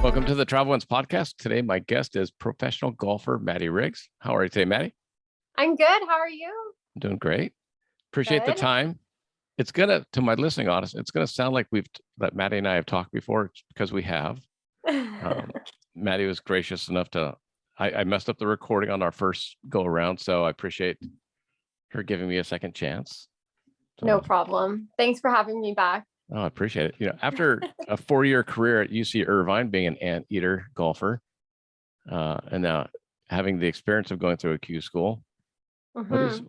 Welcome to the Travel Ones podcast. Today, my guest is professional golfer Maddie Riggs. How are you today, Maddie? I'm good. How are you? I'm doing great. Appreciate the Good. time. It's gonna, to my listening audience, it's gonna sound like that Maddie and I have talked before because we have. Maddie was gracious enough to. I messed up the recording on our first go around, so I appreciate her giving me a second chance. So, No problem. Thanks for having me back. Oh, I appreciate it. You know, after a 4-year career at UC Irvine, being an anteater golfer, and now having the experience of going through a Q school, how's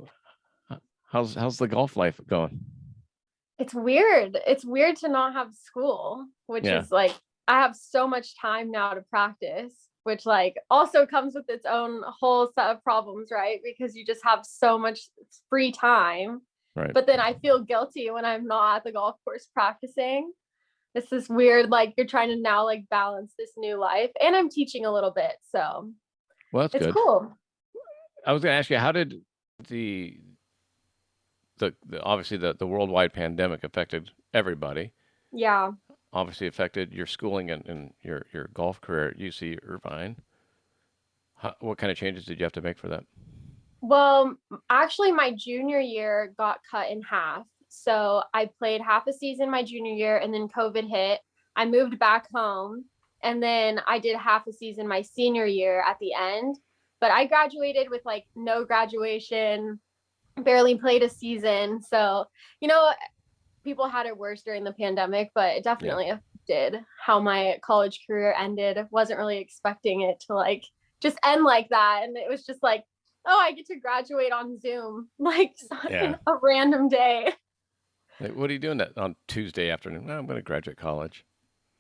the golf life going? It's weird. It's weird to not have school, which is like, I have so much time now to practice, which like also comes with its own whole set of problems, right? Because you just have so much free time. Right. But then I feel guilty when I'm not at the golf course practicing. This is weird. Like you're trying to now like balance this new life, and I'm teaching a little bit. So well, that's it's good. Cool. I was going to ask you, how did the obviously the worldwide pandemic affected everybody? Yeah. Obviously affected your schooling and your golf career at UC Irvine. What kind of changes did you have to make for that? Well, actually, my junior year got cut in half. So I played half a season my junior year, and then COVID hit. I moved back home, and then I did half a season my senior year at the end. But I graduated with like no graduation, barely played a season. So, you know, people had it worse during the pandemic, but it definitely affected how my college career ended. Wasn't really expecting it to like just end like that. And it was just like, oh, I get to graduate on Zoom, like a random day. Like, what are you doing that on Tuesday afternoon? No, I'm going to graduate college.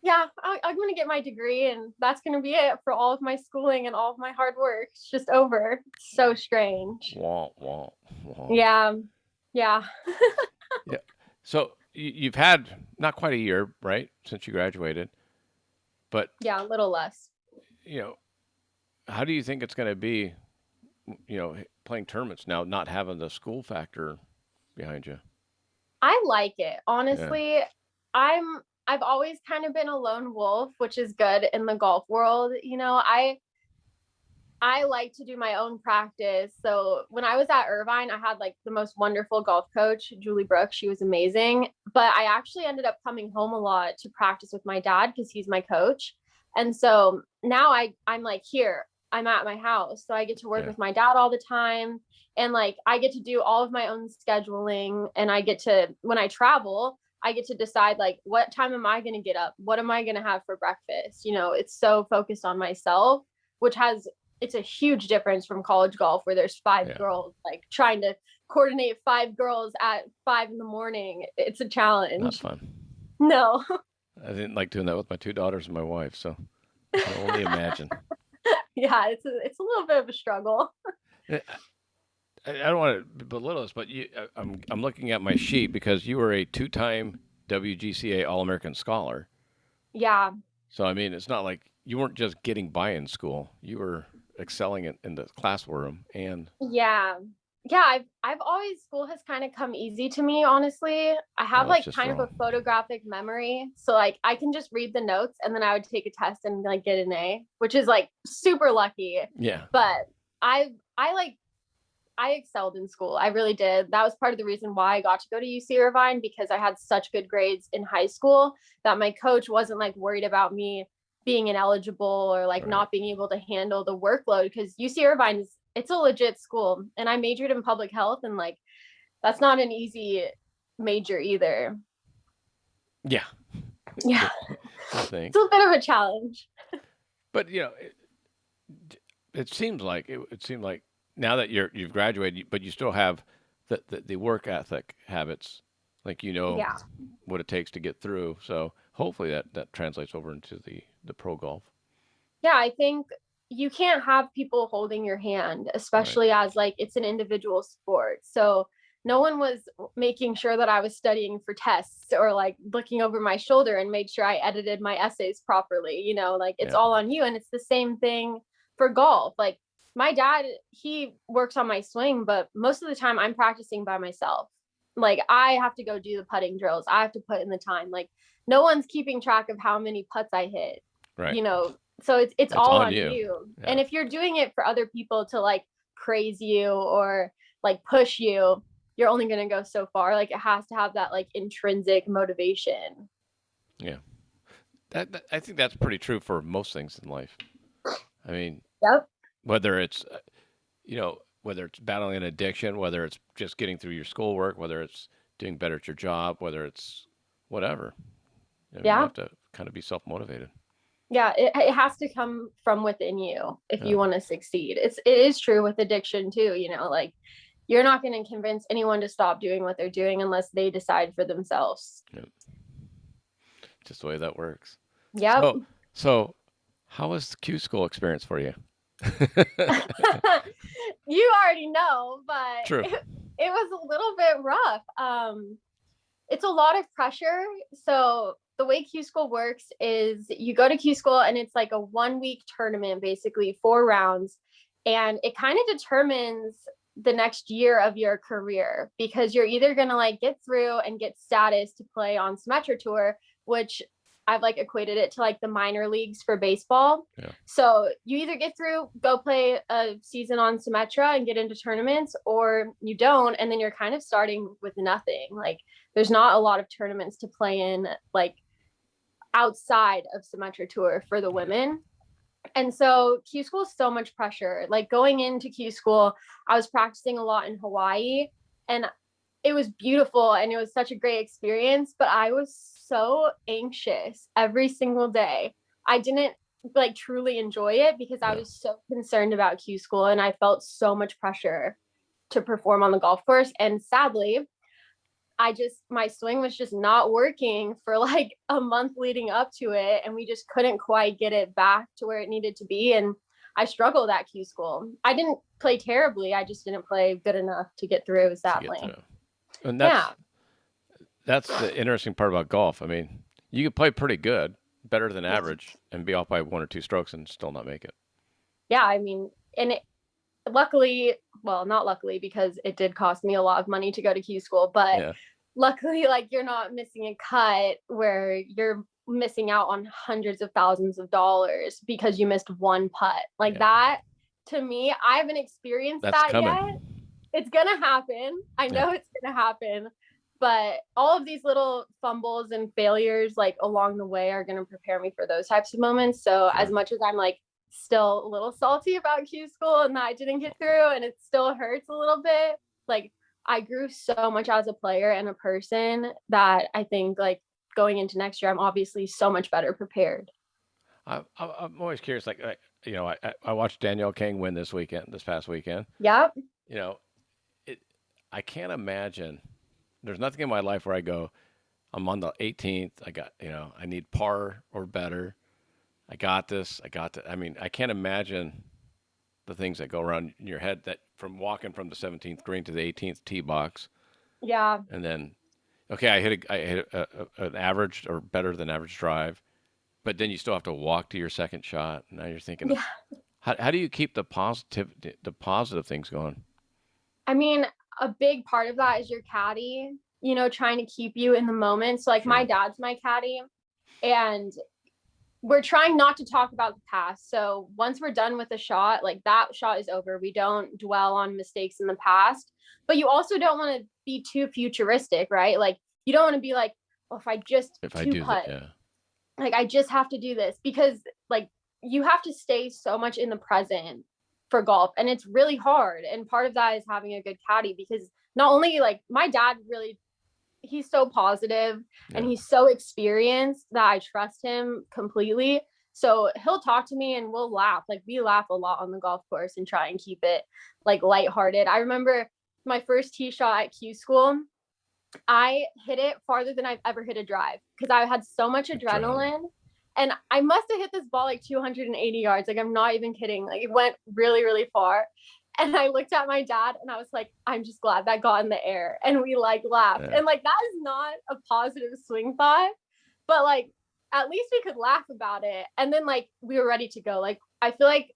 Yeah, I'm going to get my degree, and that's going to be it for all of my schooling and all of my hard work. It's just over. It's so strange. Wah, wah, wah. Yeah. Yeah. So you've had not quite a year, right, since you graduated, but yeah, a little less. You know, how do you think it's going to be? You know, playing tournaments now, not having the school factor behind you. I like it. Honestly, I've always kind of been a lone wolf, which is good in the golf world. You know, I like to do my own practice. So when I was at Irvine, I had like the most wonderful golf coach, Julie Brooks. She was amazing. But I actually ended up coming home a lot to practice with my dad because he's my coach. And so now I'm like here. I'm at my house, so I get to work with my dad all the time, and like I get to do all of my own scheduling, and I get to, when I travel, I get to decide like what time am I going to get up, what am I going to have for breakfast. You know, it's so focused on myself, which it's a huge difference from college golf where there's 5 girls like trying to coordinate 5 girls at 5 a.m. It's a challenge. Not fun. No. I didn't like doing that with my 2 daughters and my wife, so I can only imagine. Yeah, it's a little bit of a struggle. I don't want to belittle this, but I'm looking at my sheet because you were a 2-time WGCA All-American Scholar. Yeah. So I mean, it's not like you weren't just getting by in school; you were excelling in the classroom and. Yeah. I've always, school has kind of come easy to me, honestly. I have like kind of a photographic memory. So like I can just read the notes, and then I would take a test and like get an A, which is like super lucky. Yeah. But I excelled in school. I really did. That was part of the reason why I got to go to UC Irvine, because I had such good grades in high school that my coach wasn't like worried about me being ineligible or like not being able to handle the workload, because UC Irvine it's a legit school, and I majored in public health, and like that's not an easy major either. Yeah. It's a bit of a challenge. But you know, it seemed like now that you've graduated, but you still have the work ethic habits, like what it takes to get through. So hopefully that translates over into the pro golf. Yeah, I think you can't have people holding your hand, especially as like it's an individual sport. So no one was making sure that I was studying for tests or like looking over my shoulder and made sure I edited my essays properly. You know, like it's all on you. And it's the same thing for golf. Like my dad, he works on my swing, but most of the time I'm practicing by myself. Like I have to go do the putting drills. I have to put in the time. Like no one's keeping track of how many putts I hit. Right. you know, so it's all on you. Yeah. And if you're doing it for other people to like praise you or like push you, you're only going to go so far. Like it has to have that like intrinsic motivation. Yeah. That I think that's pretty true for most things in life. I mean, Yep. whether it's, whether it's battling an addiction, whether it's just getting through your schoolwork, whether it's doing better at your job, whether it's whatever. I mean, you Yeah. have to kind of be self-motivated. Yeah, it has to come from within you if Yeah. you want to succeed. It is true with addiction too, you know, like you're not going to convince anyone to stop doing what they're doing unless they decide for themselves. Yep. Just the way that works. Yep. So how was the Q school experience for you? You already know, but True. it was a little bit rough. It's a lot of pressure. So the way Q school works is you go to Q school and it's like a 1 week tournament, basically 4 rounds. And it kind of determines the next year of your career because you're either going to like get through and get status to play on Symetra Tour, which I've like equated it to like the minor leagues for baseball. Yeah. So you either get through, go play a season on Symetra and get into tournaments, or you don't. And then you're kind of starting with nothing. Like there's not a lot of tournaments to play in like outside of Symetra Tour for the women. And so Q school is so much pressure. Like going into Q school, I was practicing a lot in Hawaii and it was beautiful and it was such a great experience, but I was so anxious every single day. I didn't like truly enjoy it because I was so concerned about Q school and I felt so much pressure to perform on the golf course. And sadly, my swing was just not working for like a month leading up to it. And we just couldn't quite get it back to where it needed to be. And I struggled at Q school. I didn't play terribly. I just didn't play good enough to get through, sadly. And that's the interesting part about golf. I mean, you could play pretty good, better than average, and be off by 1 or 2 strokes and still not make it. Yeah, I mean, and luckily, well, not luckily because it did cost me a lot of money to go to Q school, but luckily, like you're not missing a cut where you're missing out on hundreds of thousands of dollars because you missed one putt. Like that, to me, I haven't experienced that yet. It's gonna happen. I know it's gonna happen. But all of these little fumbles and failures like along the way are gonna prepare me for those types of moments. So as much as I'm like still a little salty about Q school and that I didn't get through and it still hurts a little bit, like I grew so much as a player and a person that I think like going into next year, I'm obviously so much better prepared. I'm always curious, like, I watched Danielle King win this past weekend. Yep. I can't imagine, there's nothing in my life where I go, I'm on the 18th, I need par or better. I got this. I mean, I can't imagine the things that go around in your head that from walking from the 17th green to the 18th tee box. Yeah. And then, okay, I hit an average or better than average drive, but then you still have to walk to your second shot. Now you're thinking, how do you keep the positive things going? I mean, a big part of that is your caddy, trying to keep you in the moment. So like my dad's my caddy and we're trying not to talk about the past. So once we're done with a shot, like that shot is over. We don't dwell on mistakes in the past, but you also don't want to be too futuristic, right? Like you don't want to be like, oh, if I do putt, like I just have to do this because like you have to stay so much in the present for golf and it's really hard. And part of that is having a good caddy because not only like my dad really, he's so positive and he's so experienced that I trust him completely. So he'll talk to me and we'll laugh. Like we laugh a lot on the golf course and try and keep it like lighthearted. I remember my first tee shot at Q school. I hit it farther than I've ever hit a drive because I had so much adrenaline. And I must have hit this ball like 280 yards. Like I'm not even kidding. Like it went really, really far. And I looked at my dad and I was like, I'm just glad that got in the air. And we like laughed. And like, that is not a positive swing thought, but like, at least we could laugh about it. And then like, we were ready to go. Like, I feel like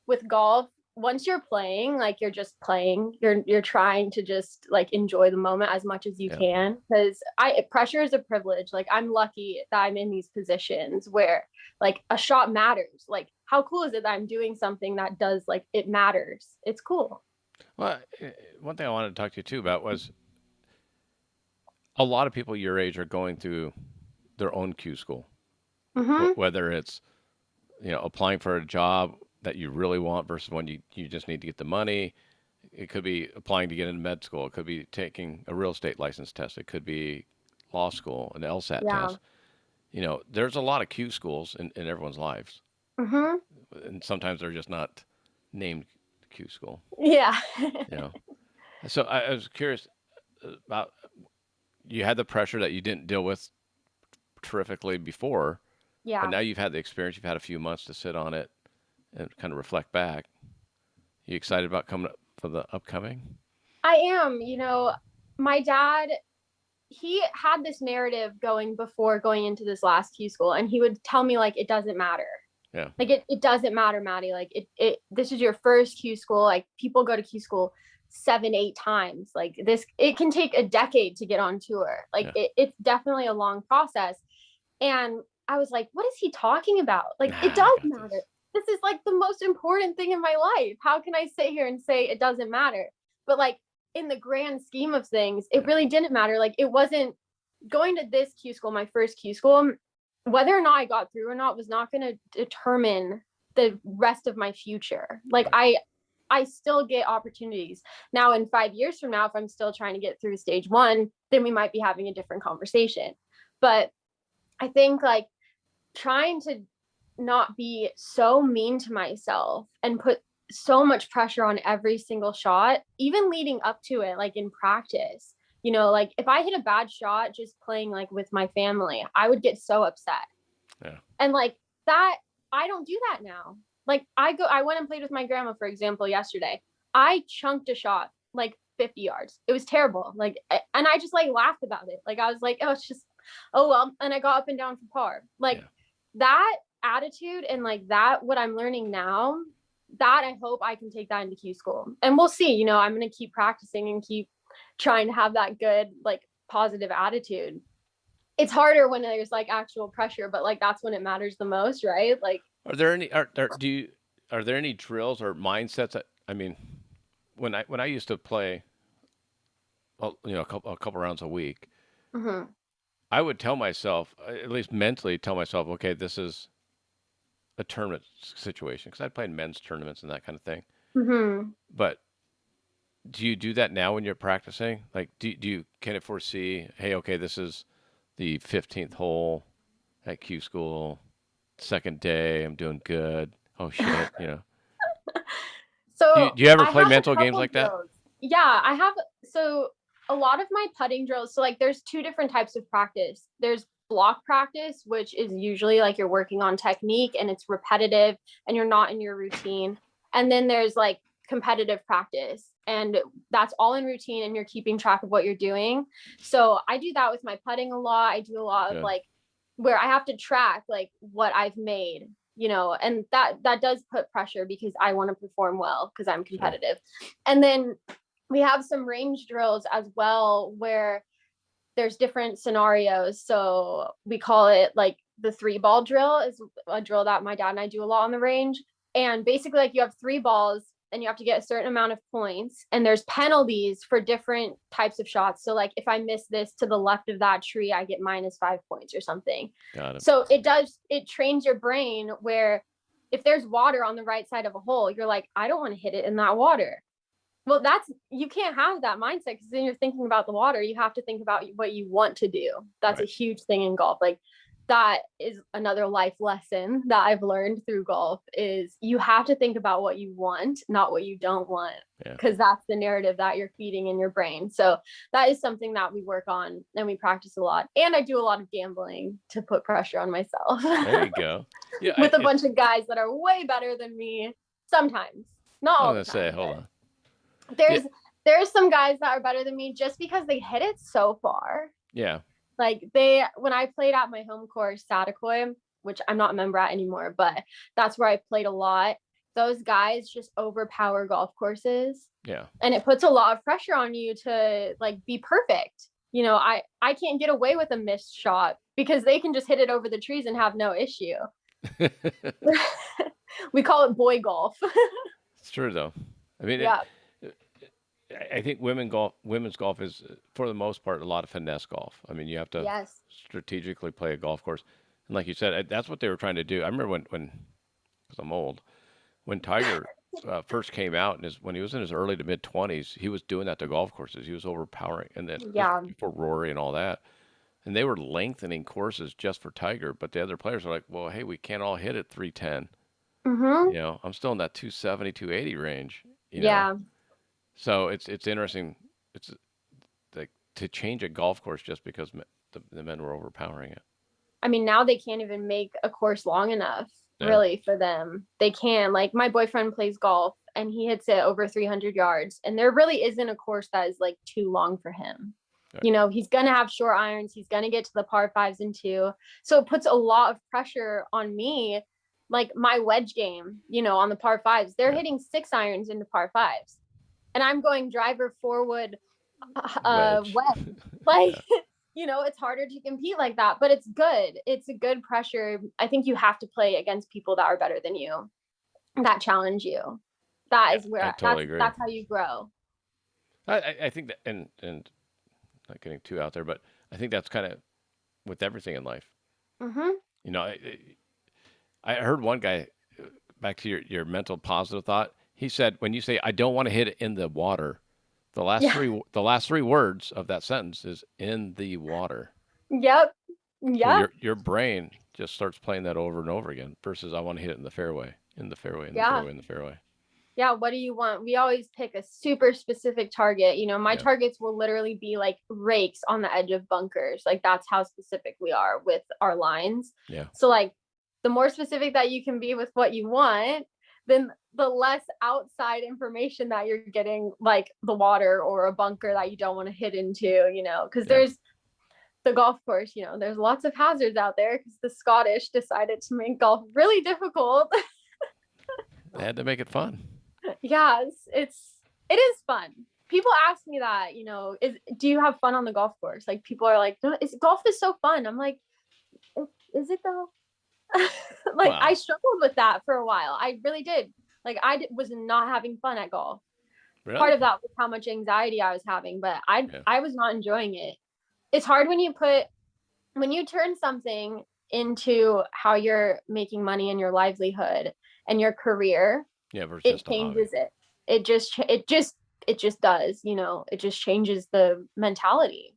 with golf, once you're playing, like you're just playing, you're trying to just like enjoy the moment as much as you can, because pressure is a privilege. Like I'm lucky that I'm in these positions where like a shot matters. Like how cool is it that I'm doing something that does, like, it matters. It's cool. Well, one thing I wanted to talk to you too about was a lot of people your age are going through their own Q school, whether it's, applying for a job that you really want versus one you just need to get the money. It could be applying to get into med school. It could be taking a real estate license test. It could be law school, an LSAT test. There's a lot of Q schools in everyone's lives. And sometimes they're just not named Q school. Yeah. So I was curious about, you had the pressure that you didn't deal with terrifically before. Yeah. But now you've had the experience, you've had a few months to sit on it and kind of reflect back. You excited about coming up for the upcoming? I am. My dad, he had this narrative going before going into this last Q school, and he would tell me like, it doesn't matter. Yeah. Like it doesn't matter, Maddie. Like this is your first Q school. Like people go to Q school 7-8 times. Like this, it can take a decade to get on tour. Like it's definitely a long process. And I was like, what is he talking about? Like, it does matter. This is like the most important thing in my life. How can I sit here and say it doesn't matter? But like in the grand scheme of things, it really didn't matter. Like it wasn't going to this Q school, my first Q school, whether or not I got through or not was not going to determine the rest of my future. Like I still get opportunities. Now in 5 years from now, if I'm still trying to get through stage 1, then we might be having a different conversation. But I think like trying to not be so mean to myself and put so much pressure on every single shot, even leading up to it, like in practice, like if I hit a bad shot just playing like with my family, I would get so upset. Yeah. And like that, I don't do that now. Like I went and played with my grandma, for example, yesterday. I chunked a shot like 50 yards. It was terrible. Like, and I just like laughed about it. Like I was like, oh, it's just, oh well. And I got up and down for par. Like that attitude and like that, what I'm learning now, that I hope I can take that into Q school. And we'll see, I'm going to keep practicing and keep trying to have that good, like positive attitude. It's harder when there's like actual pressure, but like that's when it matters the most, right? Like, are there any drills or mindsets that, I mean, when I used to play, a couple rounds a week, I would tell myself, at least mentally tell myself, okay, this is a tournament situation, because I'd played men's tournaments and that kind of thing. But do you do that now when you're practicing? Like, can it foresee, hey, okay, this is the 15th hole at Q school, second day, I'm doing good. Oh shit, So do you ever play mental games like that? Yeah, I have. So a lot of my putting drills, so like there's 2 different types of practice. There's block practice, which is usually like you're working on technique and it's repetitive and you're not in your routine. And then there's like competitive practice, and that's all in routine and you're keeping track of what you're doing. So I do that with my putting a lot. I do a lot of like where I have to track like what I've made, and that does put pressure because I want to perform well because I'm competitive. And then we have some range drills as well where there's different scenarios. So we call it like the 3-ball drill is a drill that my dad and I do a lot on the range. And basically like you have 3 balls and you have to get a certain amount of points, and there's penalties for different types of shots. So like if I miss this to the left of that tree, I get -5 points or something. Got it. So it trains your brain where if there's water on the right side of a hole, you're like, I don't want to hit it in that water. Well, you can't have that mindset because then you're thinking about the water. You have to think about what you want to do. That's a huge thing in golf. Like that is another life lesson that I've learned through golf is you have to think about what you want, not what you don't want, because that's the narrative that you're feeding in your brain. So that is something that we work on and we practice a lot. And I do a lot of gambling to put pressure on myself. There you go. Yeah, with a bunch of guys that are way better than me. Sometimes, not all the time. Hold on. There's some guys that are better than me just because they hit it so far. Yeah. Like when I played at my home course, Satakoy, which I'm not a member at anymore, but that's where I played a lot. those guys just overpower golf courses. Yeah. And it puts a lot of pressure on you to like be perfect. You know, I can't get away with a missed shot because they can just hit it over the trees and have no issue. We call it boy golf. It's true though. I mean, Yeah. I think women's golf is, for the most part, a lot of finesse golf. I mean, you have to Yes. strategically play a golf course, and like you said, that's what they were trying to do. I remember when, because I'm old, when Tiger first came out, and when he was in his early to mid 20s, he was doing that to golf courses. He was overpowering, and then Yeah. before Rory and all that, and they were lengthening courses just for Tiger. But the other players are like, well, hey, we can't all hit at 310. Mm-hmm. You know, I'm still in that 270, 280 range. You know, Yeah. so it's interesting. It's like to change a golf course just because the men were overpowering it. I mean, now they can't even make a course long enough, Yeah. really, for them. They can. Like, my boyfriend plays golf and he hits it over 300 yards. And there really isn't a course that is like too long for him. Right. You know, he's going to have short irons. He's going to get to the par fives and two. So it puts a lot of pressure on me. Like my wedge game, you know, on the par fives, they're hitting 6 irons into par fives. And I'm going driver forward wedge. Like, you know, it's harder to compete like that, but it's good. It's a good pressure. I think you have to play against people that are better than you, that challenge you. That is where I totally agree. That's how you grow. I think that, and not getting too out there, but I think that's kind of with everything in life. Mm-hmm. You know, I heard one guy, back to your mental positive thought. He said, when you say, I don't want to hit it in the water, the last three words of that sentence is in the water. Yep. Yeah. So your brain just starts playing that over and over again versus I want to hit it in the fairway, in the fairway, in the fairway, in the fairway. Yeah. What do you want? We always pick a super specific target. You know, my targets will literally be like rakes on the edge of bunkers. Like that's how specific we are with our lines. Yeah. So like the more specific that you can be with what you want, then the less outside information that you're getting, like the water or a bunker that you don't want to hit into, you know, because there's the golf course, you know, there's lots of hazards out there because the Scottish decided to make golf really difficult. They had to make it fun. Yeah, it is fun. People ask me that, you know, do you have fun on the golf course? Like people are like, no, golf is so fun. I'm like, is it though? Like wow. I struggled with that for a while. I really did. Like was not having fun at golf. Really? Part of that was how much anxiety I was having, but I was not enjoying it. It's hard when you turn something into how you're making money in your livelihood and your career. Yeah, it changes it. It just does, you know, it just changes the mentality.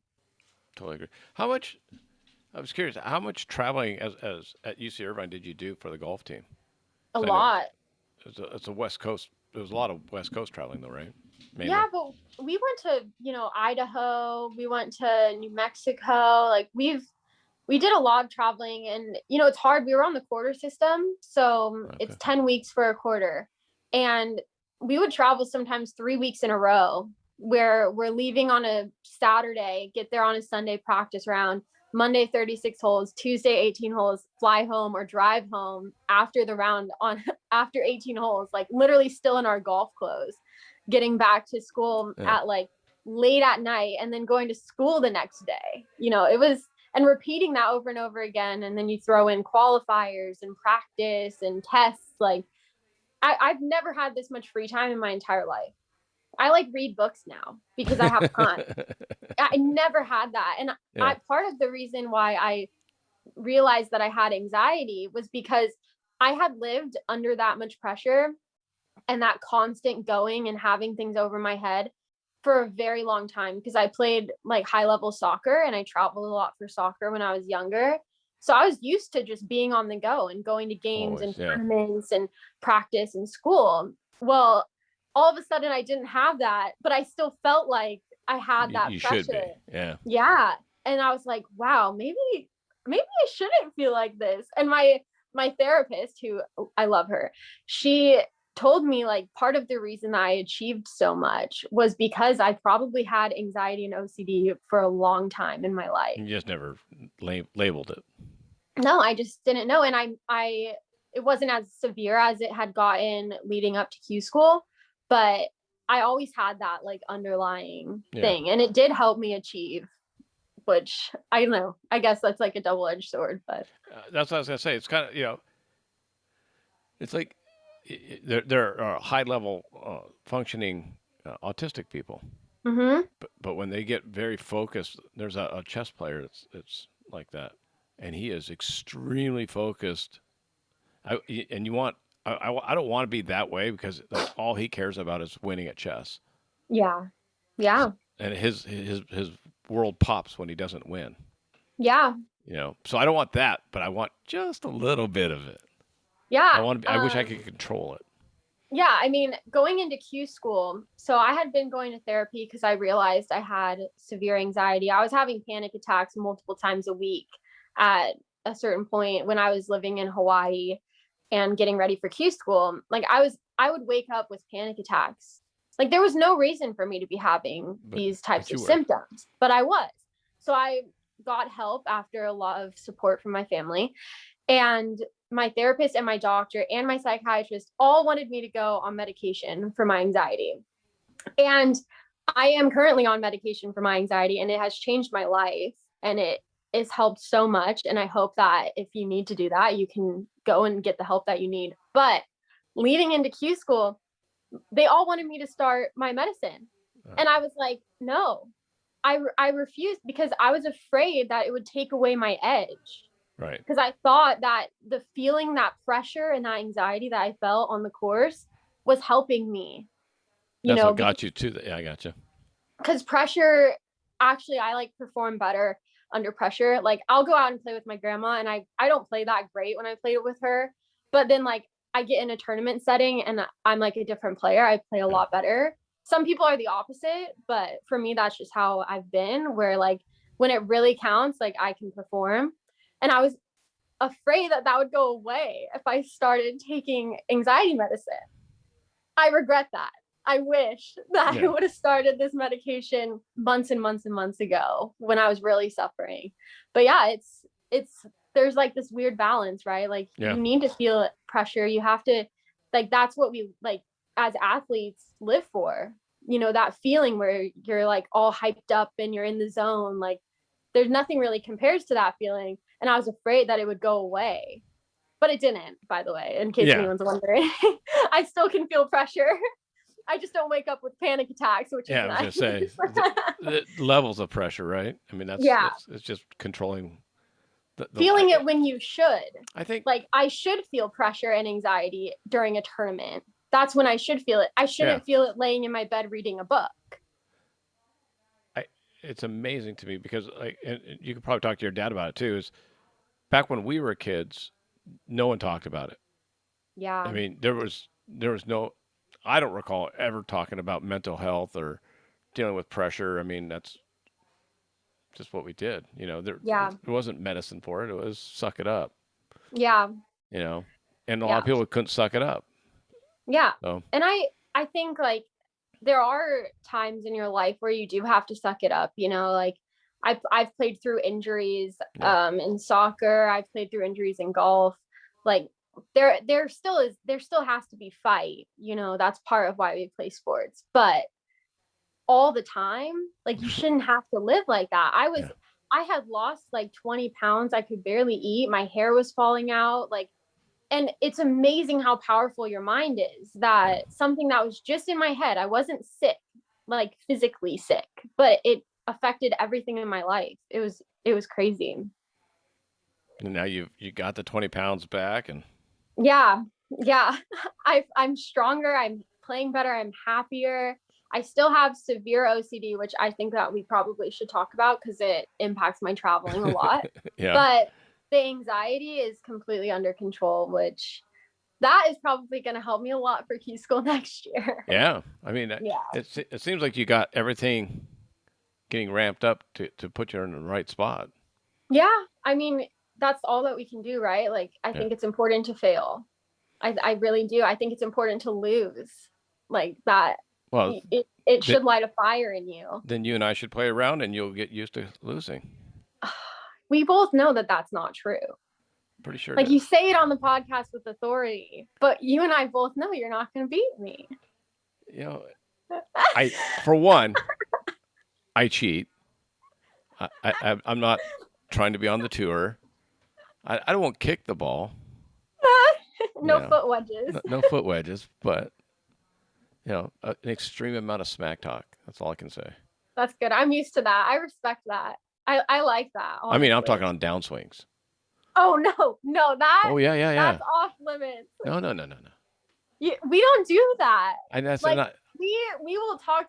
Totally agree. I was curious, how much traveling as at UC Irvine did you do for the golf team? A lot. It's a West Coast. There was a lot of West Coast traveling though, right? Mainly. Yeah, but we went to, you know, Idaho, we went to New Mexico. Like we did a lot of traveling and, you know, it's hard. We were on the quarter system. So It's 10 weeks for a quarter. And we would travel sometimes 3 weeks in a row where we're leaving on a Saturday, get there on a Sunday practice round, Monday 36 holes, Tuesday 18 holes, fly home or drive home after the round after 18 holes, like literally still in our golf clothes, getting back to school at like late at night and then going to school the next day. You know, it was, and repeating that over and over again. And then you throw in qualifiers and practice and tests. Like I've never had this much free time in my entire life. I like read books now because I have time. I never had that. And part of the reason why I realized that I had anxiety was because I had lived under that much pressure and that constant going and having things over my head for a very long time because I played like high level soccer and I traveled a lot for soccer when I was younger. So I was used to just being on the go and going to games and tournaments and practice and school. Well, all of a sudden I didn't have that, but I still felt like I had that you pressure. Should be. Yeah. Yeah. And I was like, wow, maybe I shouldn't feel like this. And my therapist, who I love her, she told me like part of the reason I achieved so much was because I probably had anxiety and OCD for a long time in my life. You just never labeled it. No, I just didn't know. And I it wasn't as severe as it had gotten leading up to Q school, but I always had that like underlying thing, and it did help me achieve, which I don't know, I guess that's like a double-edged sword, but that's what I was gonna say. It's kind of, it's like there are high level functioning autistic people, but when they get very focused, there's a chess player that's like that, and he is extremely focused. And you want I don't want to be that way, because like all he cares about is winning at chess. yeah, And his world pops when he doesn't win. yeah. So I don't want that, but I want just a little bit of it. Yeah. I wish I could control it. Yeah, I mean, going into Q school, so I had been going to therapy because I realized I had severe anxiety. I was having panic attacks multiple times a week at a certain point when I was living in Hawaii and getting ready for Q school. Like I would wake up with panic attacks. Like there was no reason for me to be having these types of symptoms, but I was. So I got help after a lot of support from my family, and my therapist and my doctor and my psychiatrist all wanted me to go on medication for my anxiety. And I am currently on medication for my anxiety, and it has changed my life, and it has helped so much. And I hope that if you need to do that, you can go and get the help that you need. But leading into Q school, they all wanted me to start my medicine. And I was like, no, I refused, because I was afraid that it would take away my edge. Right. Because I thought that the feeling, that pressure and that anxiety that I felt on the course was helping me. That's what got you to the, I got you. Because pressure, actually, I like perform better under pressure. Like I'll go out and play with my grandma, and I don't play that great when I play it with her. But then like I get in a tournament setting and I'm like a different player. I play a lot better. Some people are the opposite, but for me, that's just how I've been, where like when it really counts, like I can perform. And I was afraid that that would go away if I started taking anxiety medicine. I regret that. I wish that I would have started this medication months and months and months ago when I was really suffering. But yeah, it's there's like this weird balance, right? Like you need to feel pressure. You have to, like, that's what we like as athletes live for. That feeling where you're like all hyped up and you're in the zone. Like there's nothing really compares to that feeling. And I was afraid that it would go away, but it didn't, by the way, in case anyone's wondering. I still can feel pressure. I just don't wake up with panic attacks, which is nice. I was going to say, the levels of pressure, right? I mean, that's it's just controlling. Feeling it when you should. I think, like, I should feel pressure and anxiety during a tournament. That's when I should feel it. I shouldn't feel it laying in my bed reading a book. It's amazing to me because, like, and you could probably talk to your dad about it too, is back when we were kids, no one talked about it. Yeah. I mean, there was no, I don't recall ever talking about mental health or dealing with pressure. I mean, that's just what we did. There wasn't medicine for it. It was suck it up. Yeah. And a lot of people couldn't suck it up. Yeah. So. And I think like there are times in your life where you do have to suck it up, like I've played through injuries in soccer. I've played through injuries in golf. Like there still has to be fight, that's part of why we play sports, but all the time, like you shouldn't have to live like that. I had lost like 20 pounds. I could barely eat. My hair was falling out. Like, and it's amazing how powerful your mind is, that something that was just in my head, I wasn't sick, like physically sick, but it affected everything in my life. It was crazy. And now you got the 20 pounds back, and yeah. I'm stronger. I'm playing better. I'm happier. I still have severe OCD, which I think that we probably should talk about because it impacts my traveling a lot. But the anxiety is completely under control, which that is probably going to help me a lot for Q school next year. Yeah. I mean, it seems like you got everything getting ramped up to put you in the right spot. Yeah. I mean, that's all that we can do, right? Like, I think it's important to fail. I really do. I think it's important to lose, like that. Well, it should light a fire in you. Then you and I should play around and you'll get used to losing. We both know that that's not true. Pretty sure Like it you is. say it on the podcast with authority, but you and I both know you're not going to beat me. You know, for one, I cheat. I'm not trying to be on the tour. I don't want to kick the ball. No foot wedges. No foot wedges, but an extreme amount of smack talk. That's all I can say. That's good. I'm used to that. I respect that. I like that. Honestly. I mean, I'm talking on downswings. Oh no, Oh yeah. That's off limits. No. We don't do that. And that's like not. we will talk,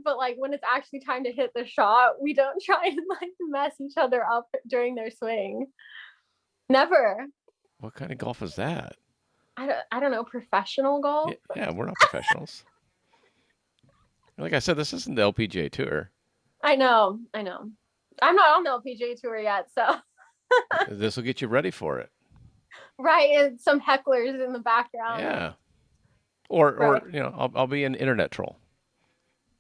but like when it's actually time to hit the shot, we don't try and like mess each other up during their swing. Never. What kind of golf is that? I don't know. Professional golf. Yeah, we're not professionals. Like I said, this isn't the LPGA tour. I know. I'm not on the LPGA tour yet, so this will get you ready for it. Right, and some hecklers in the background. Yeah. Or I'll be an internet troll.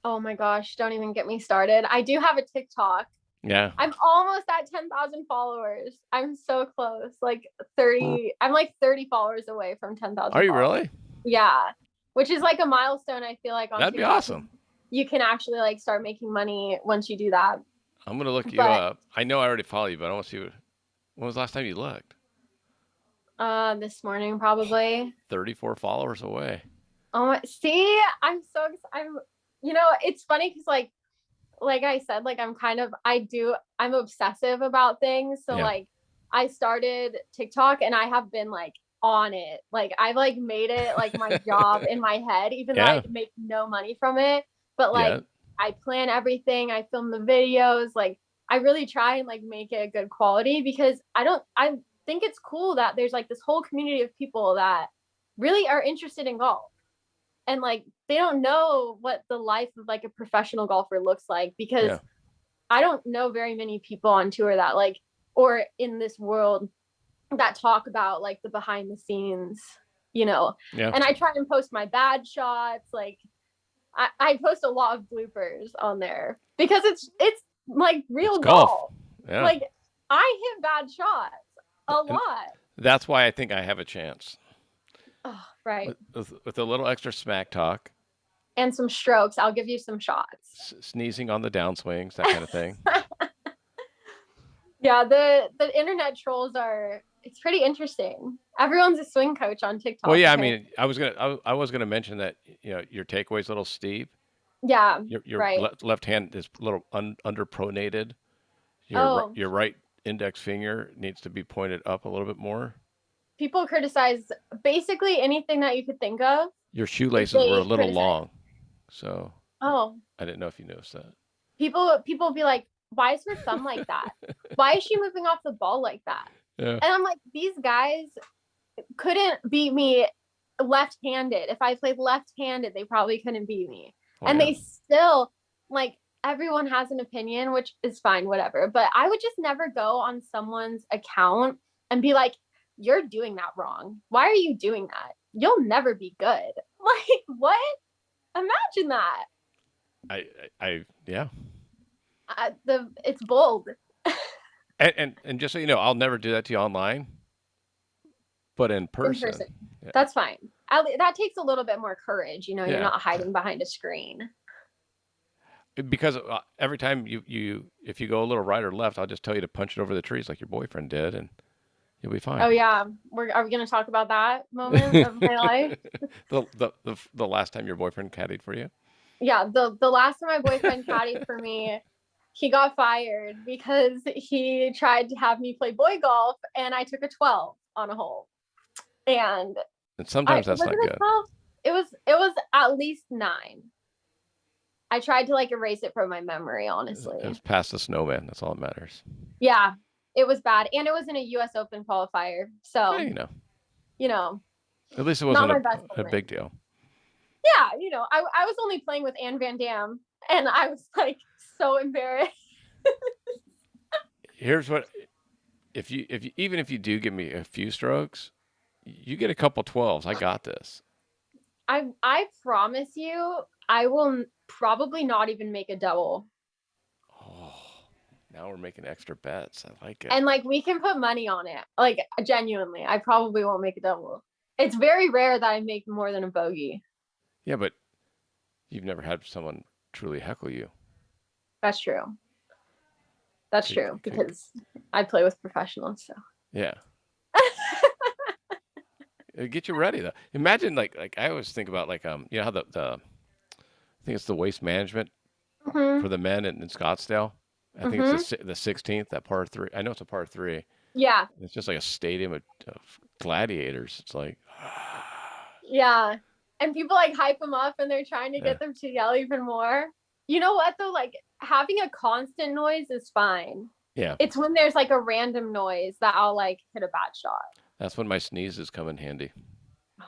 Oh my gosh, don't even get me started. I do have a TikTok. Yeah. I'm almost at 10,000 followers. I'm so close. Like 30. I'm like 30 followers away from 10,000. Are you really? Yeah. Which is like a milestone, I feel like. That'd be awesome. You can actually like start making money once you do that. I'm going to look you up. I know I already follow you, but I want to see when was the last time you looked? This morning, probably. 34 followers away. Oh, see, I'm it's funny because like I said, like I'm obsessive about things. So like I started TikTok and I have been like on it. Like I've like made it like my job in my head, even though I make no money from it. But like I plan everything, I film the videos, like I really try and like make it a good quality because I think it's cool that there's like this whole community of people that really are interested in golf. And like they don't know what the life of like a professional golfer looks like because I don't know very many people on tour that like or in this world that talk about like the behind the scenes, And I try and post my bad shots. Like I post a lot of bloopers on there because it's like real golf. Yeah. Like I hit bad shots a lot. That's why I think I have a chance. Oh, right. With a little extra smack talk. And some strokes. I'll give you some shots. Sneezing on the downswings, that kind of thing. Yeah, the internet trolls it's pretty interesting. Everyone's a swing coach on TikTok. Well, yeah, okay? I mean, I was gonna mention that your takeaway's a little steep. Yeah, your right. left hand is a little underpronated. Your right index finger needs to be pointed up a little bit more. People criticize basically anything that you could think of. Your shoelaces were a little long, so I didn't know if you noticed that. People be like, why is her thumb like that? Why is she moving off the ball like that? Yeah. And I'm like, these guys couldn't beat me left-handed. If I played left-handed, they probably couldn't beat me. They still like everyone has an opinion, which is fine, whatever. But I would just never go on someone's account and be like, you're doing that wrong. Why are you doing that? You'll never be good. Like, what? Imagine that. It's bold. and just so you know, I'll never do that to you online, but in person. Yeah. That's fine. That takes a little bit more courage. You're not hiding behind a screen. Because every time if you go a little right or left, I'll just tell you to punch it over the trees like your boyfriend did, and you'll be fine. Oh yeah, are we going to talk about that moment of my life? the last time your boyfriend caddied for you? Yeah, the last time my boyfriend caddied for me, he got fired because he tried to have me play boy golf, and I took a 12 on a hole, and sometimes that's not good. 12? It was at least 9. I tried to like erase it from my memory, honestly. It was past the snowman. That's all that matters. Yeah, it was bad. And it was in a US Open qualifier. So, at least it wasn't a big deal. Yeah, I was only playing with Anne Van Dam and I was like so embarrassed. Here's what, even if you do give me a few strokes, you get a couple 12s. I got this. I promise you, I will probably not even make a double. Oh, Now we're making extra bets. I like it. And like we can put money on it. Like genuinely, I probably won't make a double. It's very rare that I make more than a bogey. Yeah, but you've never had someone truly heckle you. That's true. That's true because I play with professionals. So yeah, it'll get you ready though. Imagine like I always think about like you know how the I think it's the waste management for the men in Scottsdale. I think it's the 16th, that par three. I know it's a par three. Yeah. It's just like a stadium of gladiators. It's like yeah. And people like hype them up and they're trying to get them to yell even more. You know what though? Like having a constant noise is fine. Yeah. It's when there's like a random noise that I'll like hit a bad shot. That's when my sneezes come in handy. Oh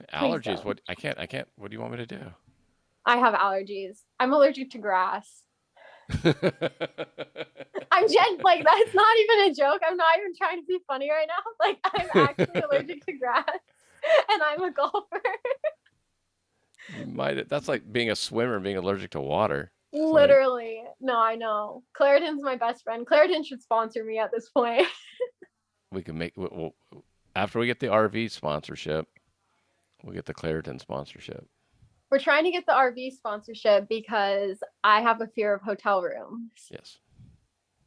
my gosh. Allergies. What I can't. What do you want me to do? I have allergies. I'm allergic to grass. I'm like that's not even a joke. I'm not even trying to be funny right now. Like I'm actually allergic to grass and I'm a golfer. You might. That's like being a swimmer and being allergic to water. Literally. Like, no, I know. Claritin's my best friend. Claritin should sponsor me at this point. We can make after we get the RV sponsorship, we'll get the Claritin sponsorship. We're trying to get the RV sponsorship because I have a fear of hotel rooms. Yes.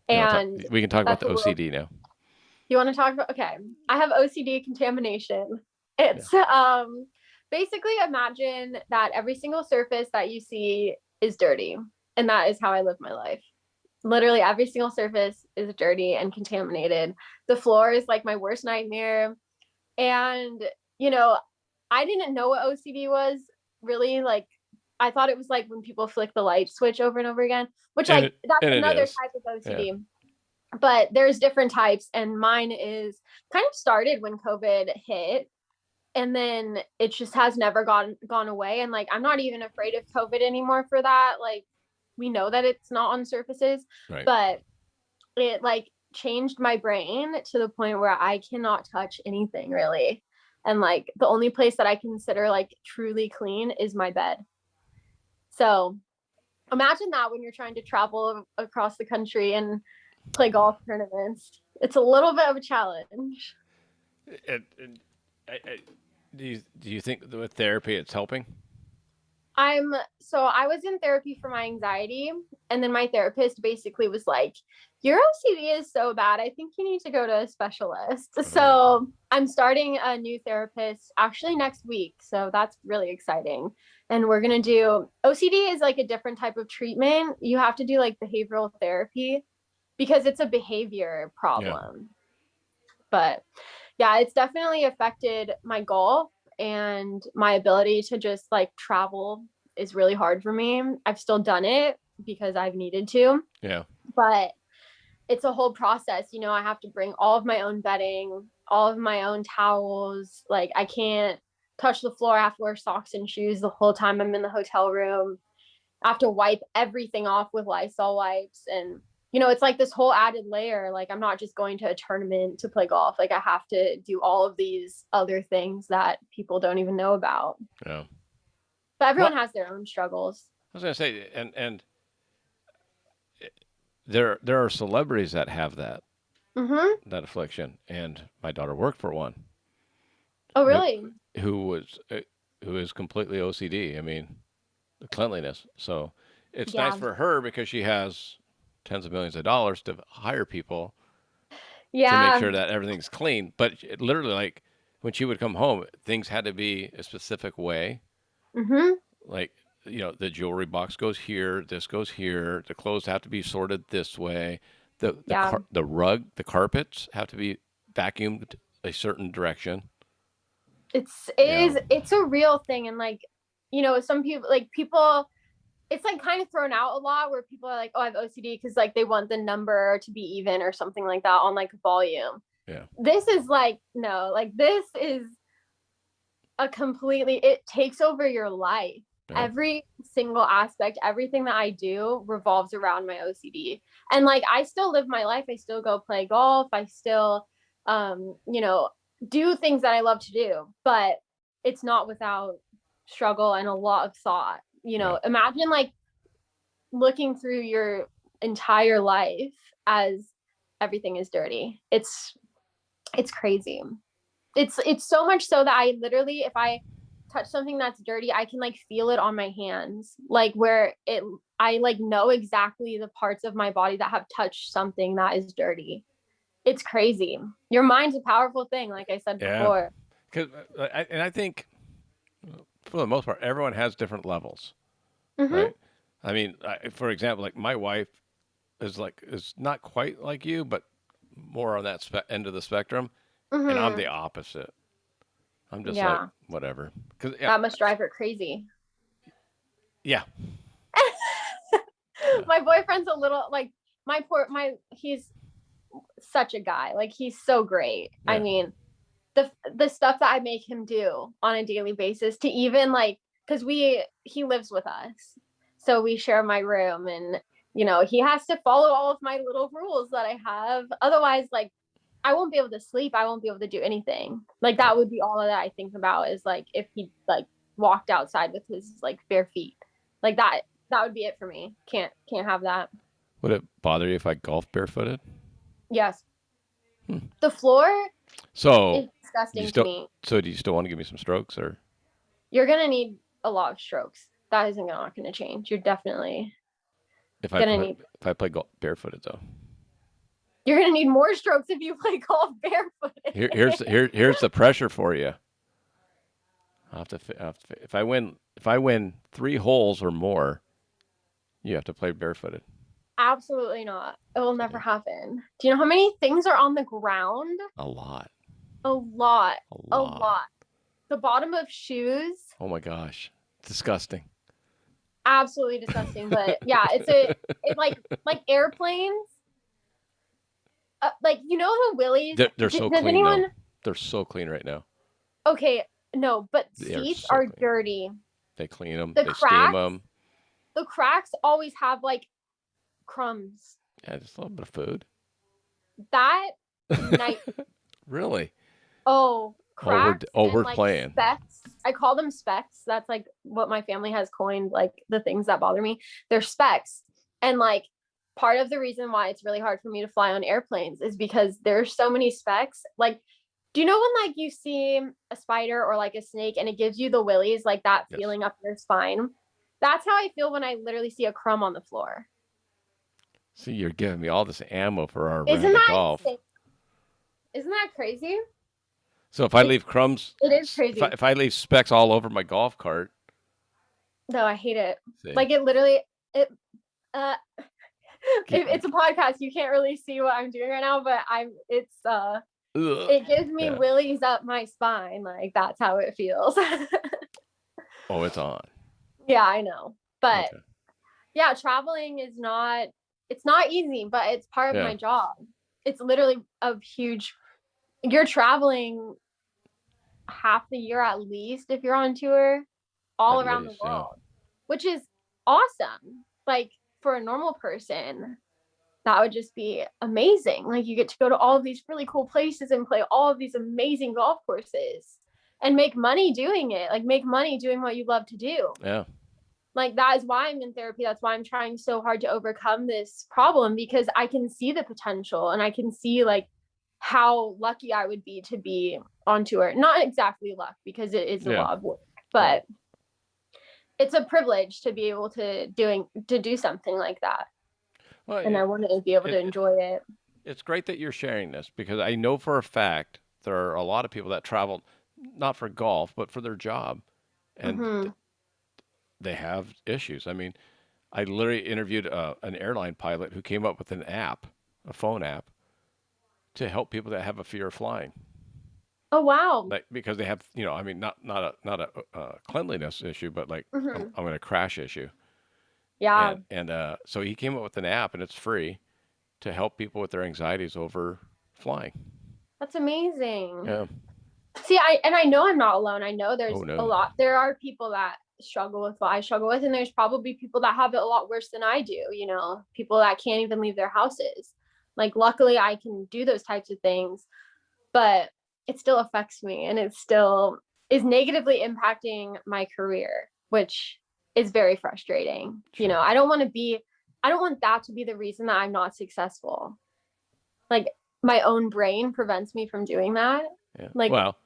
And we can talk about the OCD now. You want to talk about? Okay. I have OCD contamination. It's basically imagine that every single surface that you see is dirty. And that is how I live my life. Literally every single surface is dirty and contaminated. The floor is like my worst nightmare. And, you know, I didn't know what OCD was really. Like, I thought it was like when people flick the light switch over and over again, which that's another type of OCD. Yeah. But there's different types. And mine is kind of started when COVID hit. And then it just has never gone away. And like, I'm not even afraid of COVID anymore for that. Like, we know that it's not on surfaces, but it like changed my brain to the point where I cannot touch anything really. And like the only place that I consider like truly clean is my bed. So imagine that when you're trying to travel across the country and play golf tournaments. It's a little bit of a challenge. Do you think that with therapy it's helping? So I was in therapy for my anxiety, and then my therapist basically was like, your OCD is so bad. I think you need to go to a specialist. So I'm starting a new therapist actually next week. So that's really exciting. And we're going to do OCD is like a different type of treatment. You have to do like behavioral therapy because it's a behavior problem. Yeah. But yeah, it's definitely affected my golf. And my ability to just like travel is really hard for me. I've still done it because I've needed to. Yeah. But it's a whole process. You know, I have to bring all of my own bedding, all of my own towels. Like I can't touch the floor. I have to wear socks and shoes the whole time I'm in the hotel room. I have to wipe everything off with Lysol wipes. And you know, it's like this whole added layer. Like I'm not just going to a tournament to play golf. Like I have to do all of these other things that people don't even know about. Yeah. But everyone has their own struggles. I was going to say, and there are celebrities that have that, that affliction. And my daughter worked for one. Oh, really? Who is completely OCD. I mean, the cleanliness. So it's nice for her because she has tens of millions of dollars to hire people to make sure that everything's clean. But it literally, like when she would come home, things had to be a specific way. Like, you know, the jewelry box goes here, this goes here, the clothes have to be sorted this way, the rug, the carpets have to be vacuumed a certain direction. It's a real thing. And like, you know, some people it's like kind of thrown out a lot where people are like, oh, I have OCD because like they want the number to be even or something like that on like volume. Yeah. This is like, no, like this is it takes over your life. Yeah. Every single aspect, everything that I do revolves around my OCD. And like, I still live my life. I still go play golf. I still, you know, do things that I love to do, but it's not without struggle and a lot of thought. You know, imagine like looking through your entire life as everything is dirty. It's crazy. It's so much so that I literally, if I touch something that's dirty, I can like feel it on my hands, like where I like know exactly the parts of my body that have touched something that is dirty. It's crazy. Your mind's a powerful thing, like I said before. Because I think for the most part, everyone has different levels, right? I mean, for example, like my wife is not quite like you, but more on that end of the spectrum, and I'm the opposite. I'm just like whatever. Because that must drive her crazy. Yeah. My boyfriend's a little like he's such a guy. Like he's so great. Yeah. I mean, the stuff that I make him do on a daily basis to even like, because he lives with us, so we share my room, and you know, he has to follow all of my little rules that I have. Otherwise, like, I won't be able to sleep. I won't be able to do anything. Like that would be all that I think about, is like if he like walked outside with his like bare feet, like that would be it for me. Can't have that. Would it bother you if I golf barefooted? Yes. The floor is disgusting to me. So do you still want to give me some strokes, or? You're going to need a lot of strokes. That isn't not going to change. You're definitely if I play golf barefooted though. You're going to need more strokes if you play golf barefooted. Here's the pressure for you. I'll have to if I win 3 holes or more, you have to play barefooted. Absolutely not. It will never happen. Do you know how many things are on the ground? A lot. A lot. The bottom of shoes. Oh my gosh. Disgusting. Absolutely disgusting. But yeah, it's like airplanes. Like, you know, the willies. They're so clean now. They're so clean right now. Okay. No, but seats are dirty. They clean them. They steam them. The cracks always have like crumbs. Yeah, just a little bit of food. That night. Really? Oh, cracks. We're like playing. Specks. I call them specks. That's like what my family has coined, like the things that bother me. They're specks. And like part of the reason why it's really hard for me to fly on airplanes is because there's so many specks. Like, do you know when like you see a spider or like a snake and it gives you the willies, like that feeling up your spine? That's how I feel when I literally see a crumb on the floor. See, you're giving me all this ammo for our round of golf. Isn't that crazy? So if I leave crumbs, it is crazy. If I leave specks all over my golf cart. No, I hate it. See? Like it literally, it's a podcast. You can't really see what I'm doing right now, but it gives me willies up my spine. Like that's how it feels. Oh, it's on. Yeah, I know. But yeah, traveling is it's not easy, but it's part of my job. It's literally you're traveling half the year at least if you're on tour all around the world, which is awesome. Like for a normal person, that would just be amazing. Like you get to go to all of these really cool places and play all of these amazing golf courses and make money doing it. Like make money doing what you love to do. Yeah. Like that is why I'm in therapy. That's why I'm trying so hard to overcome this problem, because I can see the potential and I can see like how lucky I would be to be on tour. Not exactly luck, because it is a lot of work, but it's a privilege to be able to do something like that. Well, and I want to be able to enjoy it. It's great that you're sharing this, because I know for a fact there are a lot of people that travel not for golf, but for their job. And they have issues. I mean, I literally interviewed an airline pilot who came up with an app, a phone app, to help people that have a fear of flying. Oh wow! Like because they have, I mean, not a cleanliness issue, but like I'm going to crash issue. Yeah. And so he came up with an app, and it's free, to help people with their anxieties over flying. That's amazing. Yeah. See, I know I'm not alone. I know there's a lot. There are people that struggle with what I struggle with, and there's probably people that have it a lot worse than I do, people that can't even leave their houses. Like luckily I can do those types of things, but it still affects me, and it still is negatively impacting my career, which is very frustrating. Sure. I don't want I don't want that to be the reason that I'm not successful. Like my own brain prevents me from doing that. Yeah. Like, Well,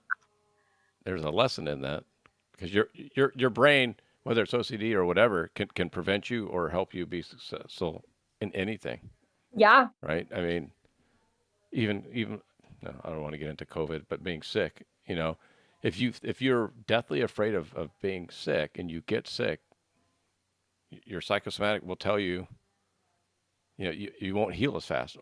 there's a lesson in that because your brain, whether it's OCD or whatever, can prevent you or help you be successful in anything, yeah, right? I mean, even no, I don't want to get into COVID, but being sick, if you're deathly afraid of being sick and you get sick, your psychosomatic will tell you, you won't heal as fast.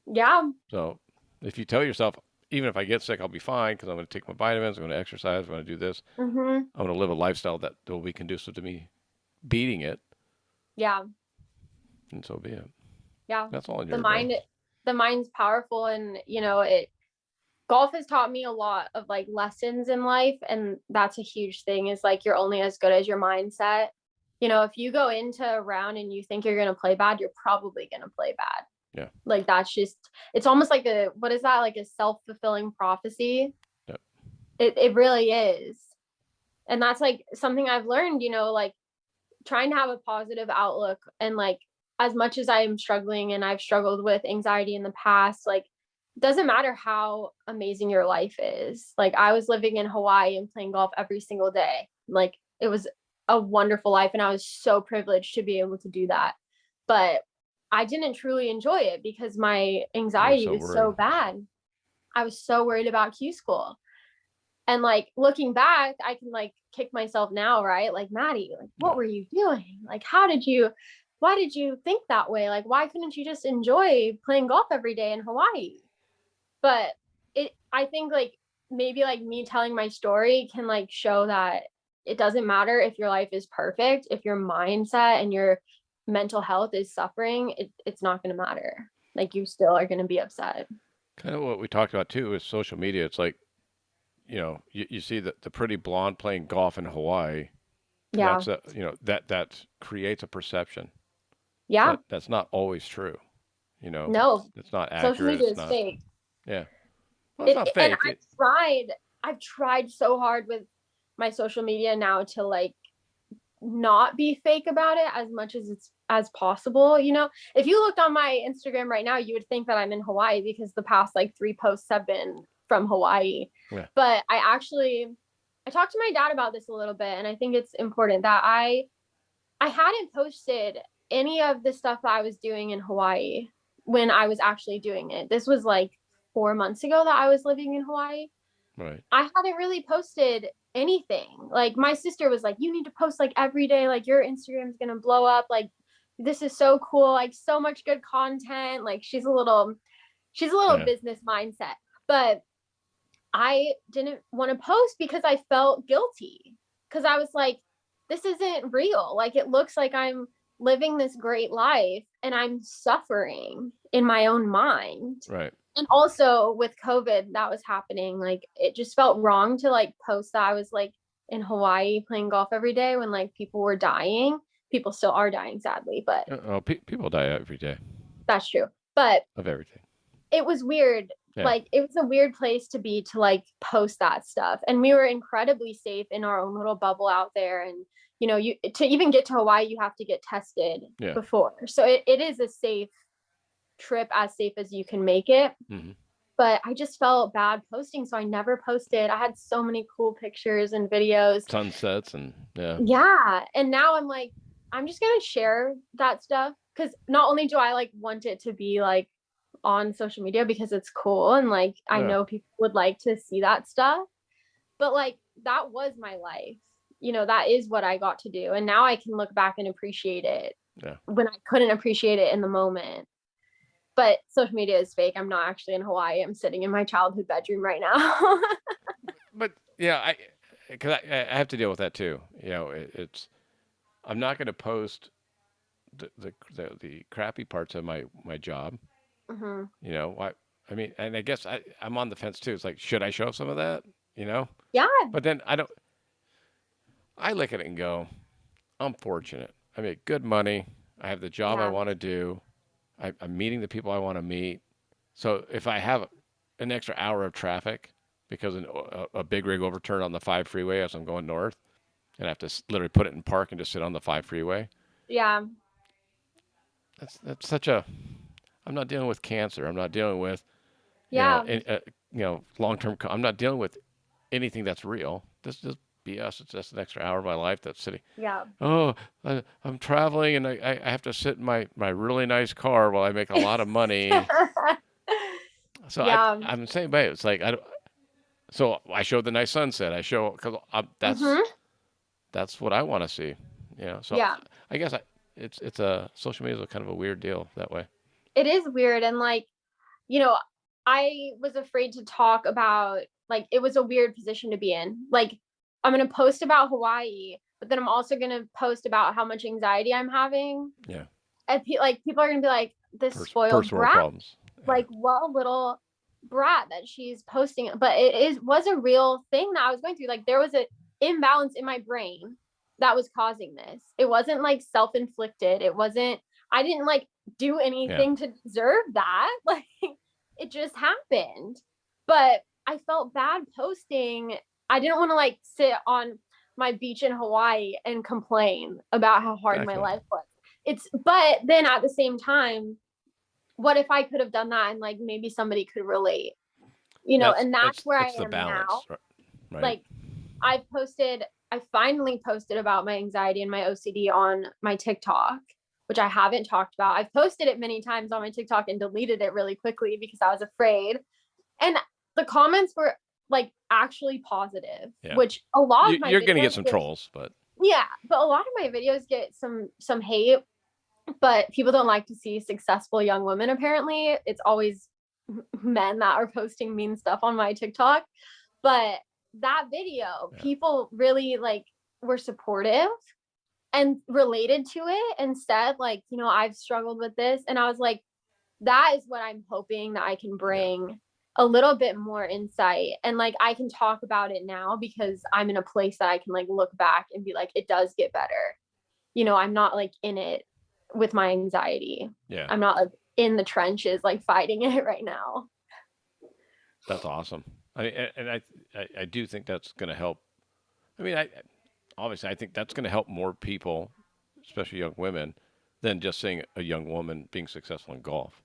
yeah. So if you tell yourself, even if I get sick, I'll be fine because I'm going to take my vitamins, I'm going to exercise, I'm going to do this, Mm-hmm. I'm going to live a lifestyle that will be conducive to me beating it, Yeah. and so be it. Yeah. That's all in The your brain. mind, the mind's powerful, and golf has taught me a lot of like lessons in life, and that's a huge thing, is like you're only as good as your mindset. If you go into a round and you think you're going to play bad, you're probably going to play bad. Yeah. Like that's just, it's almost like what is that, like a self-fulfilling prophecy? Yep. It really is. And that's like something I've learned, like trying to have a positive outlook. And like, as much as I am struggling and I've struggled with anxiety in the past, like, doesn't matter how amazing your life is. Like, I was living in Hawaii and playing golf every single day. Like, it was a wonderful life, and I was so privileged to be able to do that. But I didn't truly enjoy it because my anxiety was so bad. I was so worried about Q school. And like looking back, I can like kick myself now, right? Like, Maddie, like, what were you doing? Like, why did you think that way? Like, why couldn't you just enjoy playing golf every day in Hawaii? But I think like maybe like me telling my story can like show that it doesn't matter if your life is perfect. If your mindset and your mental health is suffering, it's not going to matter. Like, you still are going to be upset. Kind of what we talked about too is social media. It's like, you see the pretty blonde playing golf in Hawaii. Yeah. That creates a perception. Yeah. That's not always true. No, It's not social accurate. media It's is not. fake. Yeah. Well, it's not And fake. I've tried so hard with my social media now to like not be fake about it as much as it's as possible. If you looked on my Instagram right now, you would think that I'm in Hawaii because the past like 3 posts have been from Hawaii. Yeah. But I talked to my dad about this a little bit, and I think it's important that I hadn't posted any of the stuff that I was doing in Hawaii when I was actually doing it. This was like 4 months ago that I was living in Hawaii. Right. I hadn't really posted anything. Like, my sister was like, you need to post like every day. Like, your Instagram's going to blow up. Like, this is so cool. Like, so much good content. Like, she's a little business mindset, but I didn't want to post because I felt guilty, because I was like, this isn't real. Like, it looks like I'm living this great life and I'm suffering in my own mind. Right. And also with COVID that was happening, like, it just felt wrong to like post that I was like in Hawaii playing golf every day when like people were dying. People still are dying, sadly, but People die every day that's true. But of everything. it was weird. Yeah. Like, it was a weird place to be, to like post that stuff. And we were incredibly safe in our own little bubble out there. And you to even get to Hawaii, you have to get tested before. So it is a safe trip, as safe as you can make it. Mm-hmm. But I just felt bad posting, so I never posted. I had so many cool pictures and videos, sunsets, and yeah. And now I'm like, I'm just gonna share that stuff, because not only do I like want it to be like on social media because it's cool and like I know people would like to see that stuff, but like that was my life. That is what I got to do, and now I can look back and appreciate it when I couldn't appreciate it in the moment. But social media is fake. I'm not actually in Hawaii. I'm sitting in my childhood bedroom right now. But yeah, because I have to deal with that too. I'm not going to post the crappy parts of my job. Mm-hmm. I mean, and I guess I'm on the fence too. It's like, should I show some of that? Yeah. But then I look at it and go, I'm fortunate. I make good money. I have the job I want to do. I'm meeting the people I want to meet. So if I have an extra hour of traffic because a big rig overturned on the 5 freeway as I'm going north, and I have to literally put it in park and just sit on the 5 freeway. Yeah. that's such a. I'm not dealing with cancer. I'm not dealing with, Yeah. long term. I'm not dealing with anything that's real. This is just BS. It's just an extra hour of my life that's sitting. Yeah. Oh, I'm traveling and I have to sit in my really nice car while I make a lot of money. So Yeah. I'm the same way. It's like so I show the nice sunset. I show because Hmm. that's what I want to see. So Yeah. I guess it's a social media is a kind of a weird deal that way. It is weird. And like, you know, I was afraid to talk about, like, it was a weird position to be in. Like, I'm going to post about Hawaii, but then I'm also going to post about how much anxiety I'm having. Yeah. And like, people are going to be like, this spoiled First world brat, problems. Yeah. like, what little brat that she's posting. But was a real thing that I was going through. Like, there was an imbalance in my brain that was causing this. It wasn't like self-inflicted. I didn't like do anything to deserve that. Like, it just happened. But I felt bad posting. I didn't want to like sit on my beach in Hawaii and complain about how hard my life was. But then at the same time, what if I could have done that and like maybe somebody could relate, and that's where I the am balance, now. right? Like, I finally posted about my anxiety and my OCD on my TikTok, which I haven't talked about. I've posted it many times on my TikTok and deleted it really quickly because I was afraid. And the comments were like actually positive, which a lot of my you're going to get some trolls, but a lot of my videos get some hate, but people don't like to see successful young women. Apparently, it's always men that are posting mean stuff on my TikTok. But that video, people really like were supportive and related to it and said like, I've struggled with this. And I was like, that is what I'm hoping that I can bring a little bit more insight. And like, I can talk about it now because I'm in a place that I can like look back and be like, it does get better. I'm not like in it with my anxiety. I'm not like in the trenches, like fighting it right now. That's awesome. I do think that's going to help. I mean, obviously I think that's going to help more people, especially young women, than just seeing a young woman being successful in golf.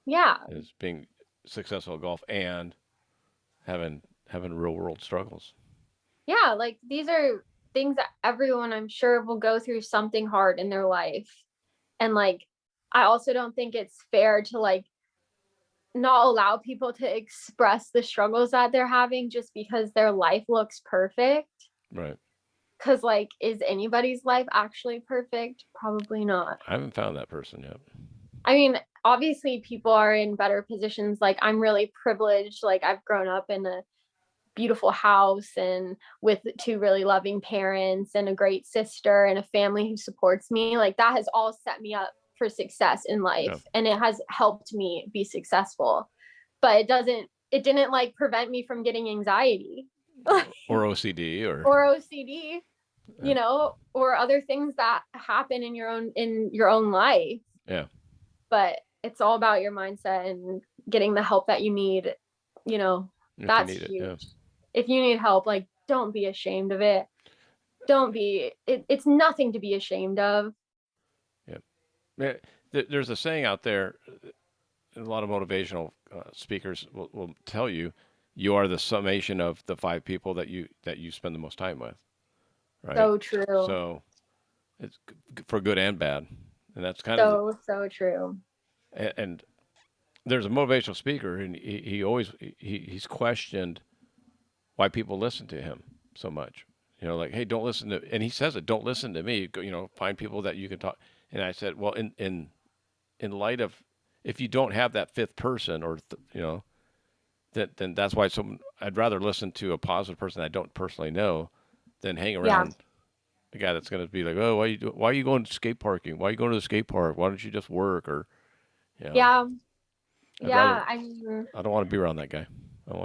Yeah. Is being successful at golf and having real world struggles. Yeah, like these are things that everyone I'm sure will go through something hard in their life. And like, I also don't think it's fair to like not allow people to express the struggles that they're having just because their life looks perfect. Right. Because like, is anybody's life actually perfect? Probably not. I haven't found that person yet. I mean, obviously people are in better positions. Like, I'm really privileged. Like, I've grown up in a beautiful house and with two really loving parents and a great sister and a family who supports me. Like, that has all set me up for success in life, and it has helped me be successful. But it didn't like prevent me from getting anxiety or OCD or OCD, or other things that happen in your own life. Yeah. But it's all about your mindset and getting the help that you need. That's huge. If you need help, like, don't be ashamed of it. It's nothing to be ashamed of. Yeah. There's a saying out there, a lot of motivational speakers will tell you, you are the summation of the 5 people that you spend the most time with. Right. So true. So it's for good and bad. And that's kind of so true. And there's a motivational speaker, and he's questioned why people listen to him so much. Like, hey, don't listen to, and he says it, don't listen to me. Find people that you can talk. And I said, well, in light of, if you don't have that fifth person, or then that's why I'd rather listen to a positive person I don't personally know than hang around a guy that's going to be like, oh, why are you going to skate parking? Why are you going to the skate park? Why don't you just work? Or yeah. I don't want to be around that guy.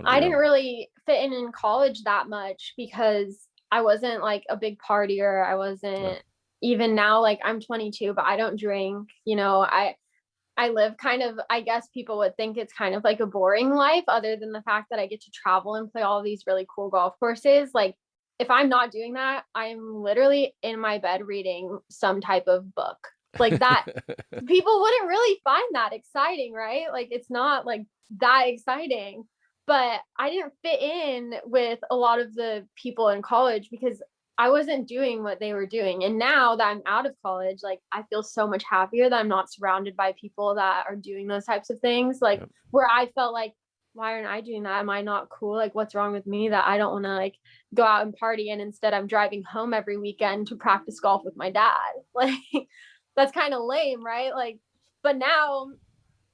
I didn't really fit in college that much because I wasn't like a big partier. I wasn't even now, like, I'm 22, but I don't drink. I live kind of, I guess people would think it's kind of like a boring life, other than the fact that I get to travel and play all these really cool golf courses. Like, if I'm not doing that, I'm literally in my bed reading some type of book. Like that, people wouldn't really find that exciting, right? Like it's not like that exciting. But I didn't fit in with a lot of the people in college because I wasn't doing what they were doing. And now that I'm out of college, like I feel so much happier that I'm not surrounded by people that are doing those types of things. Like where I felt like, why aren't I doing that? Am I not cool? Like what's wrong with me that I don't want to like go out and party, and instead I'm driving home every weekend to practice golf with my dad? Like that's kind of lame, right? Like, but now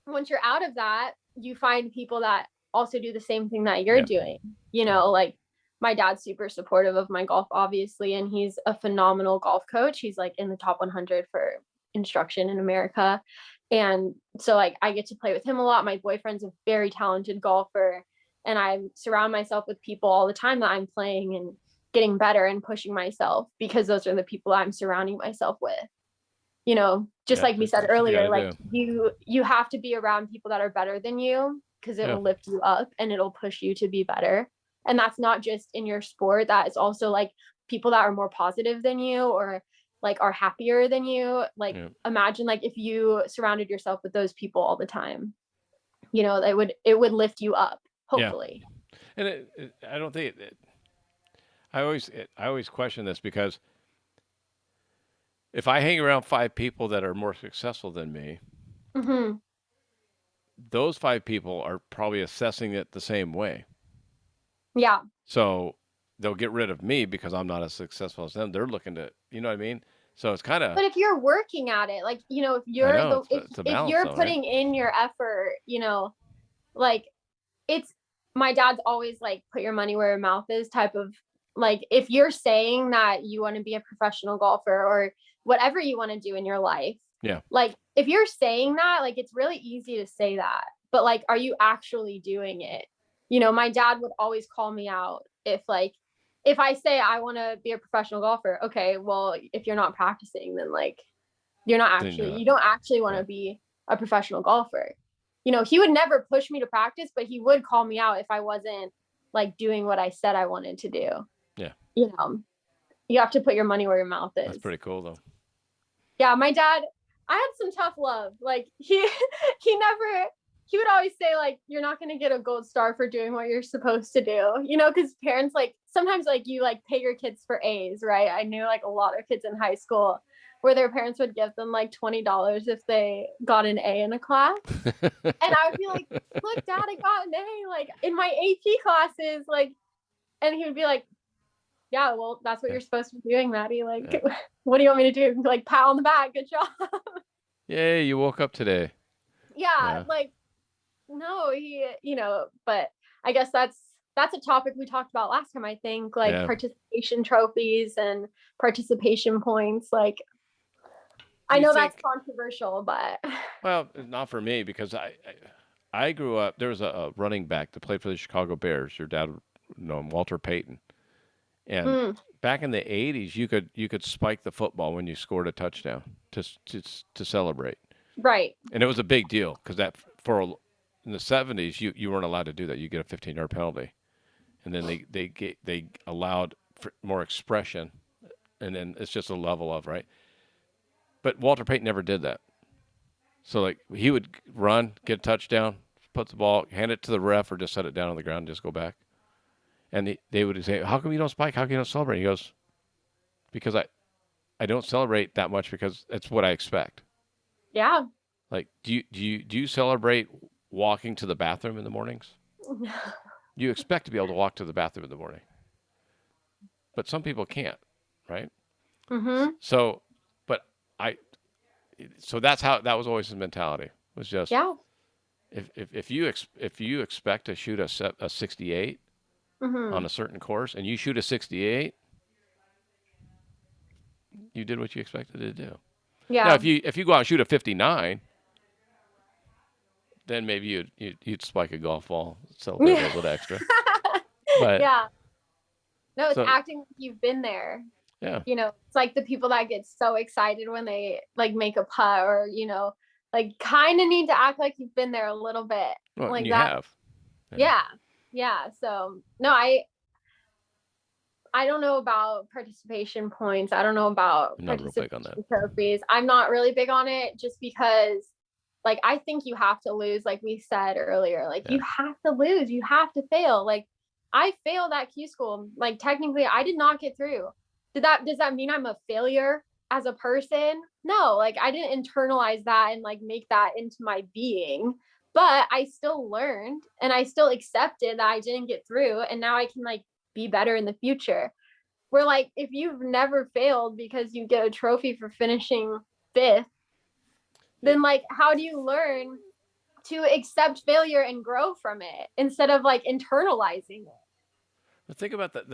once you're out of that, you find people that also do the same thing that you're doing. You know, like my dad's super supportive of my golf, obviously, and he's a phenomenal golf coach. He's like in the top 100 for instruction in America. And so like I get to play with him a lot. My boyfriend's a very talented golfer, and I surround myself with people all the time that I'm playing and getting better and pushing myself, because those are the people I'm surrounding myself with. You know, just like we said earlier, like you have to be around people that are better than you, because it will lift you up and it'll push you to be better. And that's not just in your sport, that is also like people that are more positive than you, or like are happier than you. Like imagine like if you surrounded yourself with those people all the time, you know, it would lift you up, hopefully. And I don't think I always question this, because if I hang around 5 people that are more successful than me, those 5 people are probably assessing it the same way. Yeah. So they'll get rid of me because I'm not as successful as them. They're looking to, you know what I mean? So it's kind of. But if you're working at it, like, you know, if you're if you're putting in your effort, you know, like it's, my dad's always like, put your money where your mouth is type of, like, if you're saying that you want to be a professional golfer or whatever you want to do in your life, like if you're saying that, like it's really easy to say that, but like are you actually doing it? You know, my dad would always call me out if I say I want to be a professional golfer. Okay, well, if you're not practicing, then like you don't actually want to be a professional golfer. You know, he would never push me to practice, but he would call me out if I wasn't like doing what I said I wanted to do. You know, you have to put your money where your mouth is. That's pretty cool though. Yeah, my dad, I had some tough love. Like he would always say like, you're not going to get a gold star for doing what you're supposed to do, you know, because parents like sometimes like you like pay your kids for A's, right? I knew like a lot of kids in high school where their parents would give them like $20 if they got an A in a class. And I would be like, look, dad, I got an A like in my AP classes, like, and he would be like, yeah, well, that's what you're supposed to be doing, Maddie. Like, what do you want me to do? Like, pat on the back, good job. Yay, you woke up today. Yeah, like, no, you know, but I guess that's a topic we talked about last time, I think, like participation trophies and participation points. Like, I know that's controversial, but. Well, not for me, because I grew up, there was a running back that played for the Chicago Bears. Your dad would know him, Walter Payton. And back in the 80s, you could spike the football when you scored a touchdown to celebrate. Right. And it was a big deal, because in the 70s you weren't allowed to do that. You get a 15-yard penalty, and then they allowed for more expression, and then it's just a level of right. But Walter Payton never did that. So like he would run, get a touchdown, put the ball, hand it to the ref, or just set it down on the ground and just go back. And they would say, "How come you don't spike? How come you don't celebrate?" He goes, "Because I don't celebrate that much, because that's what I expect." Yeah. Like, do you celebrate walking to the bathroom in the mornings? You expect to be able to walk to the bathroom in the morning, but some people can't, right? So, but that was always his mentality. Was just if you expect to shoot a 68 on a certain course, and you shoot a 68, you did what you expected to do. Yeah. Now, if you go out and shoot a 59, then maybe you'd spike a golf ball, celebrate a little bit extra. But no, it's acting like you've been there. Yeah. You know, it's like the people that get so excited when they like make a putt, or you know, like kind of need to act like you've been there a little bit. Well, like you have. Yeah. So no, I don't know about participation points. I don't know about I'm not real big on that. participation trophies. I'm not really big on it just because like I think you have to lose, like we said earlier. Like you have to lose, you have to fail. Like I failed at Q school. Like technically I did not get through. Does that mean I'm a failure as a person? No, like I didn't internalize that and like make that into my being. But I still learned and I still accepted that I didn't get through. And now I can like be better in the future. Where like if you've never failed because you get a trophy for finishing 5th, then like how do you learn to accept failure and grow from it instead of like internalizing it? But think about that.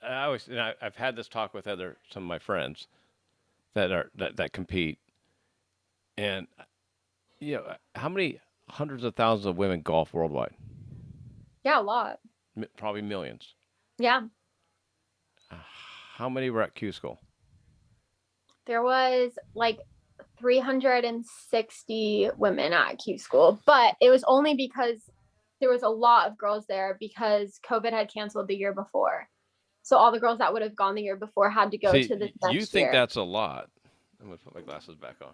I always, I've had this talk with some of my friends that compete, and how many hundreds of thousands of women golf worldwide? Yeah, a lot. Probably millions. Yeah. How many were at Q school? There was like 360 women at Q school, but it was only because there was a lot of girls there because COVID had canceled the year before. So all the girls that would have gone the year before had to go to the next year. You think that's a lot? I'm gonna put my glasses back on.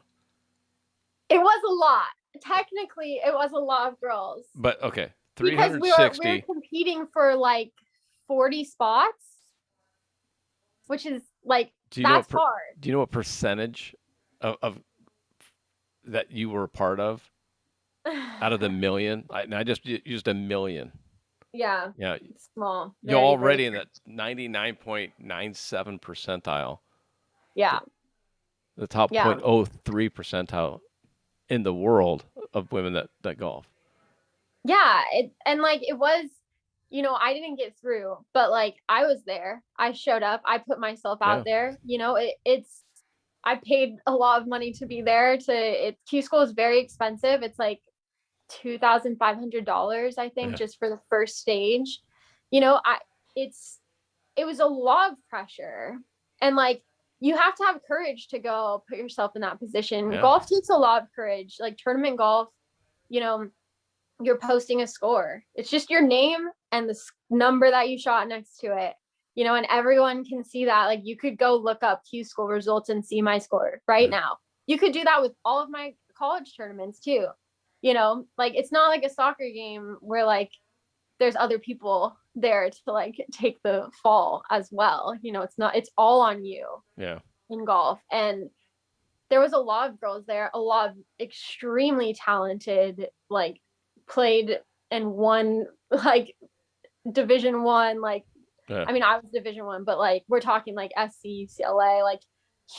It was a lot. Technically, it was a lot of girls. But okay, 360. Because we were competing for like 40 spots, which is like that's hard. Do you know what percentage of that you were a part of out of the million? I just used a million. Yeah. Yeah. It's small. You're already in that 99.97 percentile. Yeah. The top 0.03 percentile in the world of women that golf. Yeah. And like it was, I didn't get through, but like I was there. I showed up. I put myself out there. I paid a lot of money to be there. Q school is very expensive. It's like $2,500, I think, just for the first stage. It was a lot of pressure, and like you have to have courage to go put yourself in that position. Golf takes a lot of courage. Like tournament golf, you're posting a score. It's just your name and the number that you shot next to it, and everyone can see that. Like you could go look up Q school results and see my score right now. You could do that with all of my college tournaments too. Like it's not like a soccer game where like there's other people there to like take the fall as well. It's all on you in golf. And there was a lot of girls there, a lot of extremely talented, like played and won like Division 1, like I mean, I was Division 1, but like we're talking like SC, UCLA, like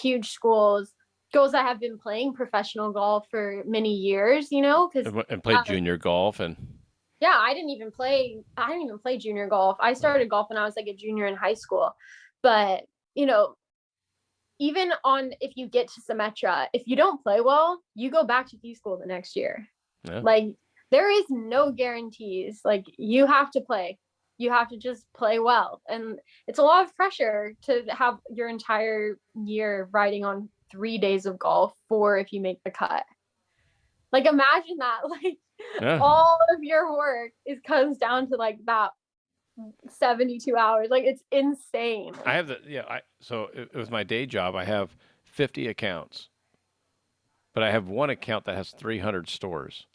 huge schools, girls that have been playing professional golf for many years, and played junior golf. And I didn't even play junior golf. I started golf when I was like a junior in high school. But even if you get to Symetra, if you don't play well, you go back to Q school the next year. Like there is no guarantees. Like you have to play. You have to just play well. And it's a lot of pressure to have your entire year riding on 3 days of golf for if you make the cut. Like imagine that, like all of your work comes down to like that 72 hours. Like it's insane. I have so it was my day job. I have 50 accounts, but I have one account that has 300 stores.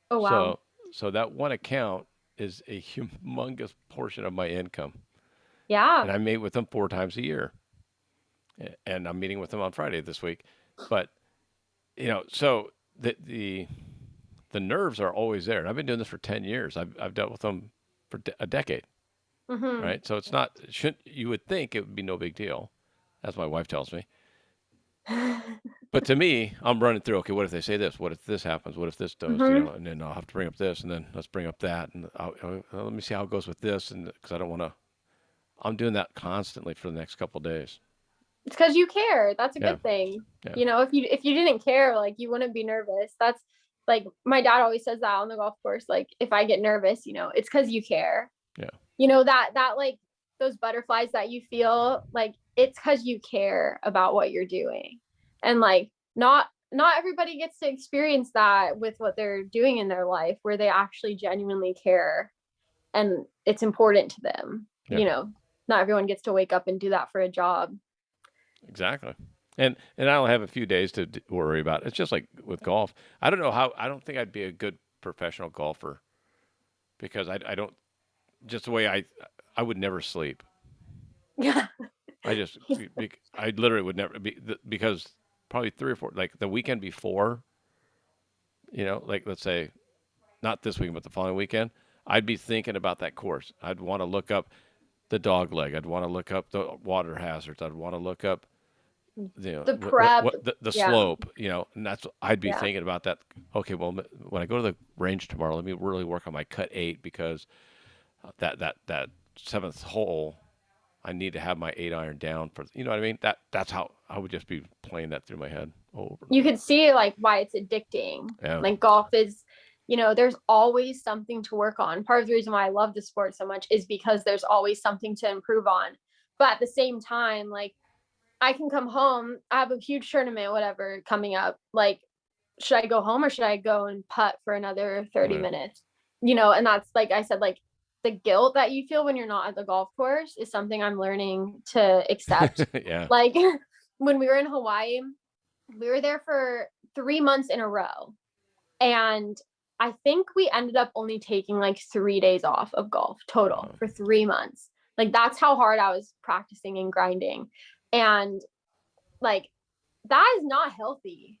Oh wow. So that one account is a humongous portion of my income. Yeah. And I meet with them 4 times a year. And I'm meeting with them on Friday this week. But, so the nerves are always there. And I've been doing this for 10 years. I've dealt with them for a decade. Mm-hmm. Right. So you would think it would be no big deal, as my wife tells me. But to me, I'm running through, okay, what if they say this? What if this happens? What if this does? And then I'll have to bring up this, and then let's bring up that. And let me see how it goes with this. And because I don't want to, I'm doing that constantly for the next couple of days. It's because you care. That's a good thing. Yeah. If you didn't care, like you wouldn't be nervous. That's like my dad always says that on the golf course. Like if I get nervous, it's because you care. Yeah. That like those butterflies that you feel, like it's because you care about what you're doing. And like not everybody gets to experience that with what they're doing in their life, where they actually genuinely care and it's important to them. not everyone gets to wake up and do that for a job. Exactly. And I'll have a few days to worry about. It's just like with golf. I don't think I'd be a good professional golfer because I don't, just the way I would never sleep. Yeah. I literally would never be, because probably 3 or 4, like the weekend before, like let's say not this weekend, but the following weekend, I'd be thinking about that course. I'd want to look up the dog leg. I'd want to look up the water hazards. I'd want to look up, The prep. the Yeah. slope, and that's, I'd be Yeah. thinking about that. Okay, well, when I go to the range tomorrow, let me really work on my cut 8 because that 7th hole, I need to have my 8-iron down for, you know what I mean? That's how I would just be playing that through my head over. You could see like why it's addicting. Yeah. Like golf is, there's always something to work on. Part of the reason why I love the sport so much is because there's always something to improve on. But at the same time, like I can come home, I have a huge tournament, whatever, coming up. Like, should I go home or should I go and putt for another 30 Right. minutes? And that's, like I said, like the guilt that you feel when you're not at the golf course is something I'm learning to accept. Yeah. Like when we were in Hawaii, we were there for 3 months in a row. And I think we ended up only taking like 3 days off of golf total for 3 months. Like that's how hard I was practicing and grinding. And like, that is not healthy.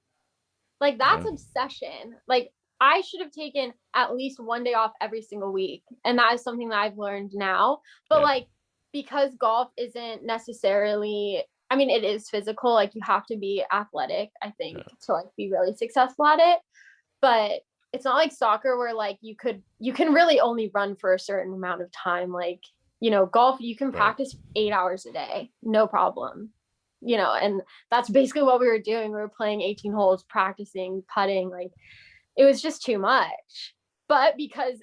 Like that's obsession. Like I should have taken at least 1 day off every single week. And that is something that I've learned now. But like, because golf isn't necessarily, I mean, it is physical. Like you have to be athletic, I think, to like be really successful at it. But it's not like soccer where like you can really only run for a certain amount of time. Like, golf, you can practice 8 hours a day, no problem. And that's basically what we were doing. We were playing 18 holes, practicing, putting, like it was just too much. But because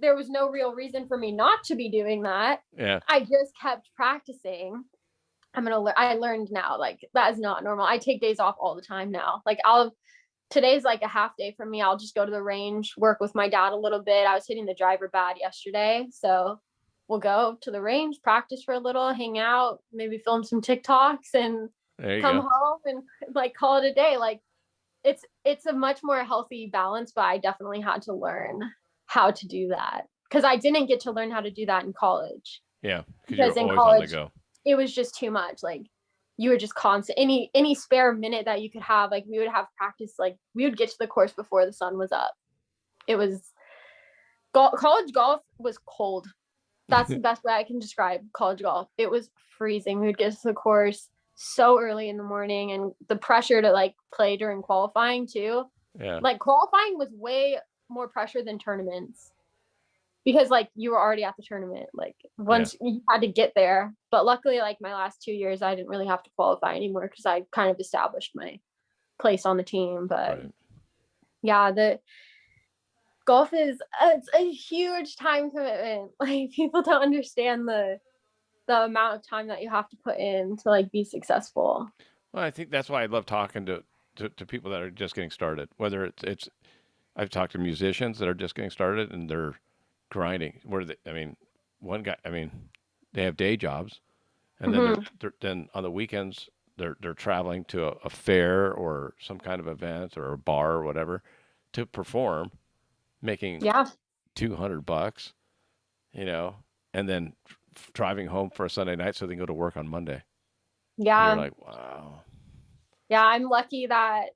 there was no real reason for me not to be doing that, I just kept practicing. I learned now, like that is not normal. I take days off all the time now. Like today's like a half day for me. I'll just go to the range, work with my dad a little bit. I was hitting the driver bad yesterday, so we'll go to the range, practice for a little, hang out, maybe film some TikToks and come home and like call it a day. Like it's a much more healthy balance, but I definitely had to learn how to do that because I didn't get to learn how to do that in college. Yeah, because in college it was just too much. Like you were just constant. Any spare minute that you could have, like we would have practice. Like we would get to the course before the sun was up. It was college golf was cold. That's the best way I can describe college golf. It was freezing. We would get to the course so early in the morning, and the pressure to like play during qualifying too. Yeah. Like qualifying was way more pressure than tournaments because like you were already at the tournament. Like once you had to get there. But luckily, like my last 2 years, I didn't really have to qualify anymore because I kind of established my place on the team. But the golf it's a huge time commitment. Like people don't understand the amount of time that you have to put in to like be successful. Well, I think that's why I love talking to people that are just getting started. Whether it's I've talked to musicians that are just getting started and they're grinding. One guy, they have day jobs, and then on the weekends they're traveling to a fair or some kind of event or a bar or whatever to perform, making $200, and then driving home for a Sunday night so they can go to work on Monday. Yeah. And you're like, wow. Yeah, I'm lucky that,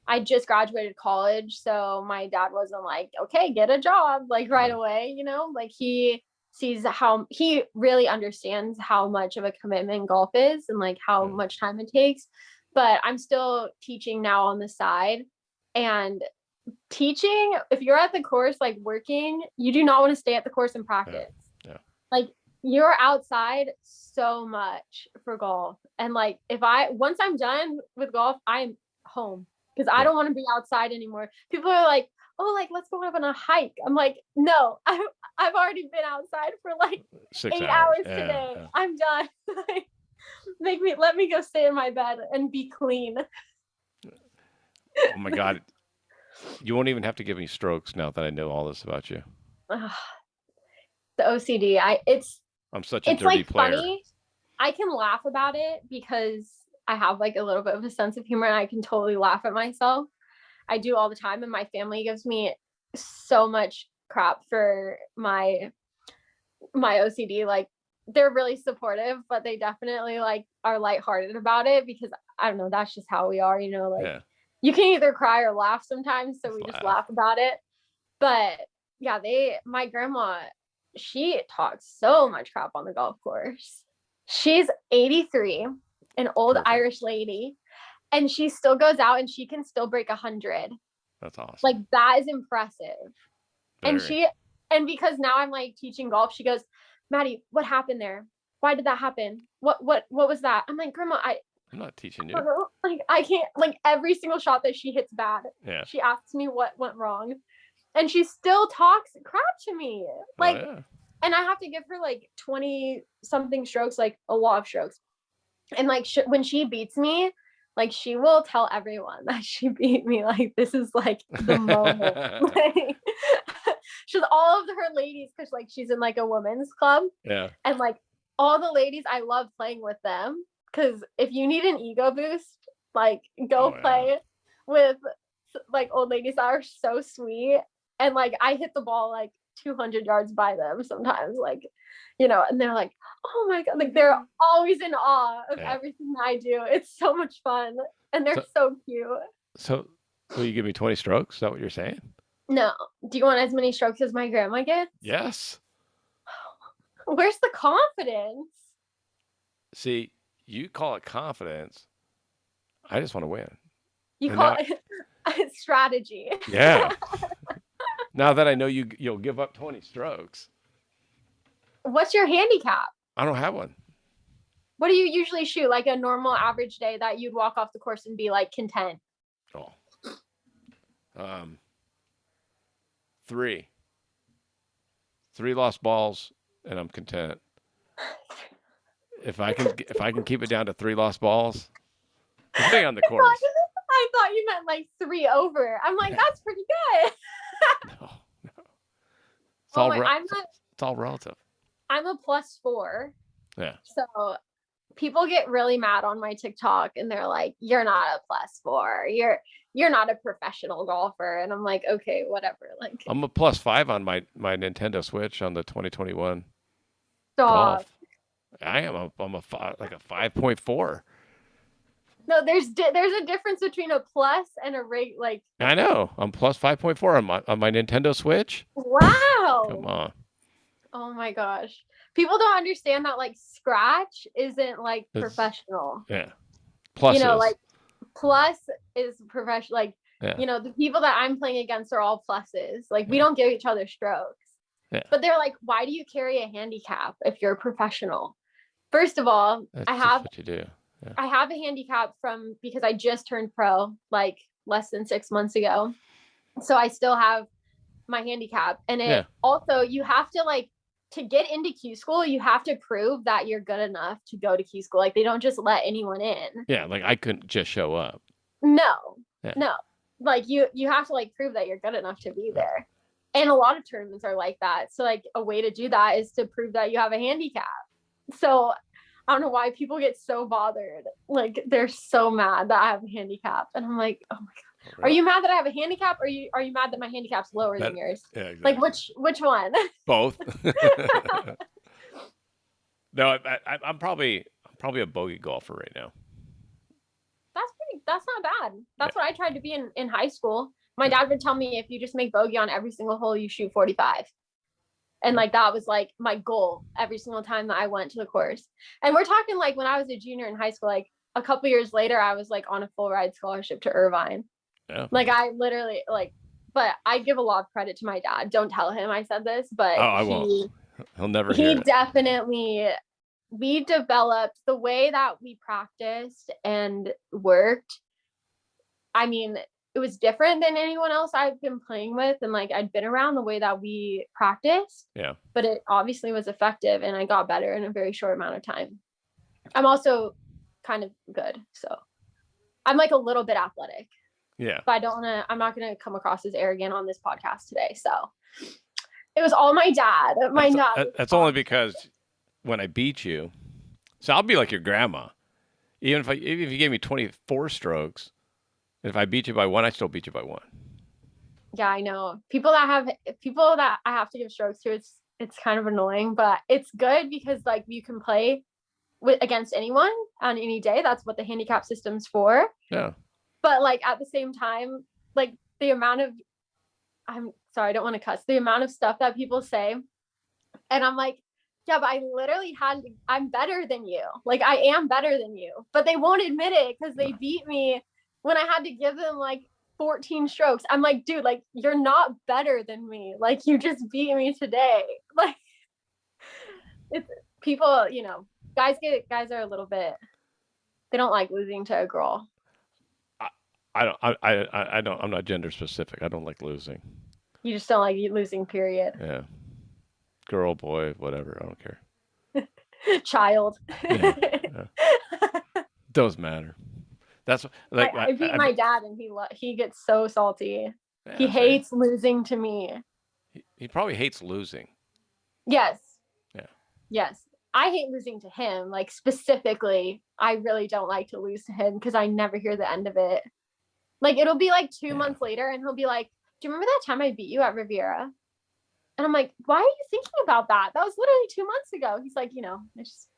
I just graduated college, so my dad wasn't like, okay, get a job like right away, like he sees he really understands how much of a commitment golf is and like how much time it takes. But I'm still teaching now on the side, and teaching, if you're at the course like working, you do not want to stay at the course and practice. Like you're outside so much for golf, and like once I'm done with golf, I'm home because I don't want to be outside anymore. People are like, oh, like let's go up on a hike. I'm like, no, I've already been outside for like 6 8 hours today. I'm done. Let me go stay in my bed and be clean. Oh my God. You won't even have to give me strokes now that I know all this about you. The OCD, I'm such a dirty player. Funny. I can laugh about it because I have like a little bit of a sense of humor and I can totally laugh at myself. I do all the time, and my family gives me so much crap for my OCD. Like, they're really supportive, but they definitely like are lighthearted about it because I don't know, that's just how we are, you know, like you can either cry or laugh sometimes. So we just laugh about it. But yeah, my grandma, she talks so much crap on the golf course. She's 83, an old Irish lady, and she still goes out and she can still break 100. That's awesome. Like, that is impressive. Very. And because now I'm like teaching golf, she goes, Maddie, what happened there? Why did that happen? What was that? I'm like, Grandma, I'm not teaching you. Like, I can't, like, every single shot that she hits bad. Yeah. She asks me what went wrong. And she still talks crap to me. Like, and I have to give her like 20 something strokes, like a lot of strokes. And like, when she beats me, like, she will tell everyone that she beat me. Like, this is like the moment. Like, she's all of her ladies, because like she's in like a women's club. Yeah. And like all the ladies, I love playing with them, because if you need an ego boost, like, go play with like old ladies that are so sweet. And like, I hit the ball like 200 yards by them sometimes, like, you know, and they're like, oh my God, like, they're always in awe of everything I do. It's so much fun. And they're so cute. So will you give me 20 strokes? Is that what you're saying? No. Do you want as many strokes as my grandma gets? Yes. Where's the confidence? See, you call it confidence. I just want to win. You call it strategy. Yeah. Now that I know you'll give up 20 strokes. What's your handicap? I don't have one. What do you usually shoot? Like a normal average day that you'd walk off the course and be like content? Oh. 3 lost balls and I'm content. If I can keep it down to 3 lost balls, depending on the course. I thought you meant like 3 over. I'm like, that's pretty good. No. It's all relative. I'm a +4. Yeah. So people get really mad on my TikTok and they're like, you're not a +4. You're not a professional golfer. And I'm like, okay, whatever. Like, I'm a +5 on my Nintendo Switch on the 2021 golf. I am. I'm a 5.4. No, there's a difference between a plus and a rate. Like, I know. I'm +5.4 on my Nintendo Switch. Wow. Come on. Oh my gosh. People don't understand that like scratch isn't like professional. Yeah. Plus, you know, like plus is professional. Like, you know, the people that I'm playing against are all pluses. Like, we don't give each other strokes. Yeah. But they're like, why do you carry a handicap if you're a professional? First of all, that's what you do. Yeah. I have a handicap because I just turned pro like less than 6 months ago. So I still have my handicap. And also, you have to like, to get into Q school, you have to prove that you're good enough to go to Q school. Like, they don't just let anyone in. Yeah. Like, I couldn't just show up. No. Like, you have to like prove that you're good enough to be there. And a lot of tournaments are like that. So like, a way to do that is to prove that you have a handicap. So I don't know why people get so bothered. Like, they're so mad that I have a handicap. And I'm like, oh my God. Really? Are you mad that I have a handicap, or are you mad that my handicap's lower than yours? Yeah, exactly. Like, which one? Both. No, I'm probably a bogey golfer right now. That's not bad. That's what I tried to be in high school. My dad would tell me, if you just make bogey on every single hole, you shoot 45. And like, that was like my goal every single time that I went to the course. And we're talking like when I was a junior in high school, like a couple years later, I was like on a full ride scholarship to Irvine. Yeah. Like, I literally like, but I give a lot of credit to my dad. Don't tell him I said this, but I won't. He'll never hear it. Definitely, we developed the way that we practiced and worked. I mean, it was different than anyone else I've been playing with. And like, I'd been around the way that we practiced. Yeah. But it obviously was effective, and I got better in a very short amount of time. I'm also kind of good. So I'm like a little bit athletic. Yeah. But I'm not going to come across as arrogant on this podcast today. So it was all my dad. That's only because when I beat you, so I'll be like your grandma. Even if you gave me 24 strokes, if I beat you by one, I still beat you by one. Yeah, I know. People that I have to give strokes to, it's kind of annoying, but it's good because like you can play against anyone on any day. That's what the handicap system's for. Yeah. But like at the same time, like the amount of I'm sorry, I don't want to cuss. The amount of stuff that people say, and I'm like, yeah, but I'm better than you. Like I am better than you, but they won't admit it because they beat me when I had to give them like 14 strokes. I'm like, dude, like you're not better than me. Like you just beat me today. Like it's people, guys are a little bit, they don't like losing to a girl. I'm not gender specific. I don't like losing. You just don't like losing, period. Yeah. Girl, boy, whatever. I don't care. Child. Yeah. Doesn't matter. That's like I beat my dad and he gets so salty. Yeah, he hates losing to me. He probably hates losing. Yes. Yeah. Yes. I hate losing to him. Like specifically, I really don't like to lose to him because I never hear the end of it. Like it'll be like 2 months later and he'll be like, do you remember that time I beat you at Riviera? And I'm like, why are you thinking about that? That was literally 2 months ago. He's like,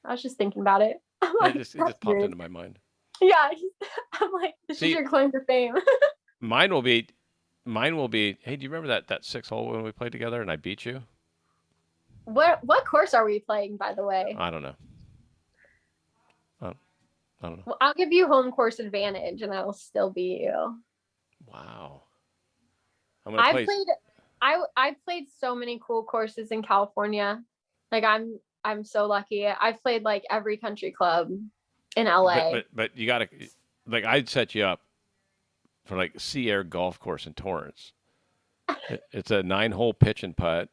I was just thinking about it. I'm like, it just popped into my mind. Yeah. I'm like, this is your claim to fame. Mine will be, hey, do you remember that 6-hole when we played together and I beat you? What course are we playing, by the way? I don't know. I don't know. Well, I'll give you home course advantage and I will still beat you. Wow. I played so many cool courses in California. Like I'm so lucky. I've played like every country club in LA. But you gotta, like, I'd set you up for like Sea Air Golf Course in Torrance. It's a 9-hole pitch and putt.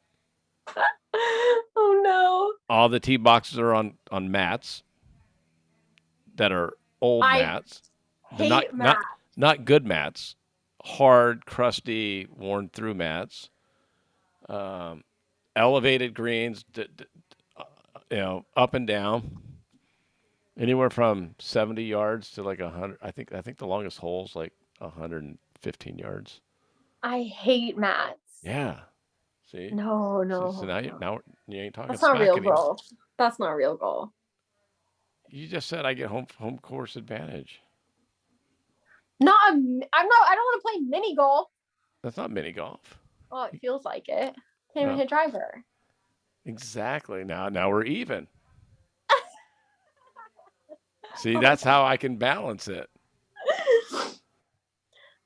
Oh no. All the tee boxes are on mats that are old mats. Not good mats. Hard, crusty, worn through mats. Elevated greens, up and down. Anywhere from 70 yards to like 100. I think the longest hole is like 115 yards. I hate mats. Yeah. See? No. So now you ain't talking. That's not real golf. That's not real golf. You just said I get home course advantage. No, I don't want to play mini golf. That's not mini golf. Oh, it feels like it. Can't even hit driver. Exactly. Now we're even. See, that's how I can balance it.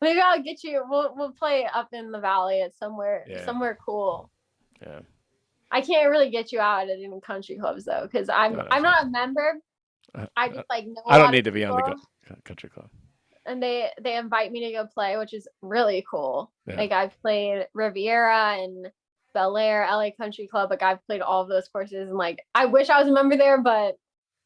Maybe I'll get you. We'll play up in the valley at somewhere cool. Yeah. I can't really get you out at any country clubs though, because I'm not a member. I just like know. I don't need to be on the country club. And they invite me to go play, which is really cool. Yeah. Like I've played Riviera and Bel Air, LA Country Club. Like I've played all of those courses, and like I wish I was a member there, but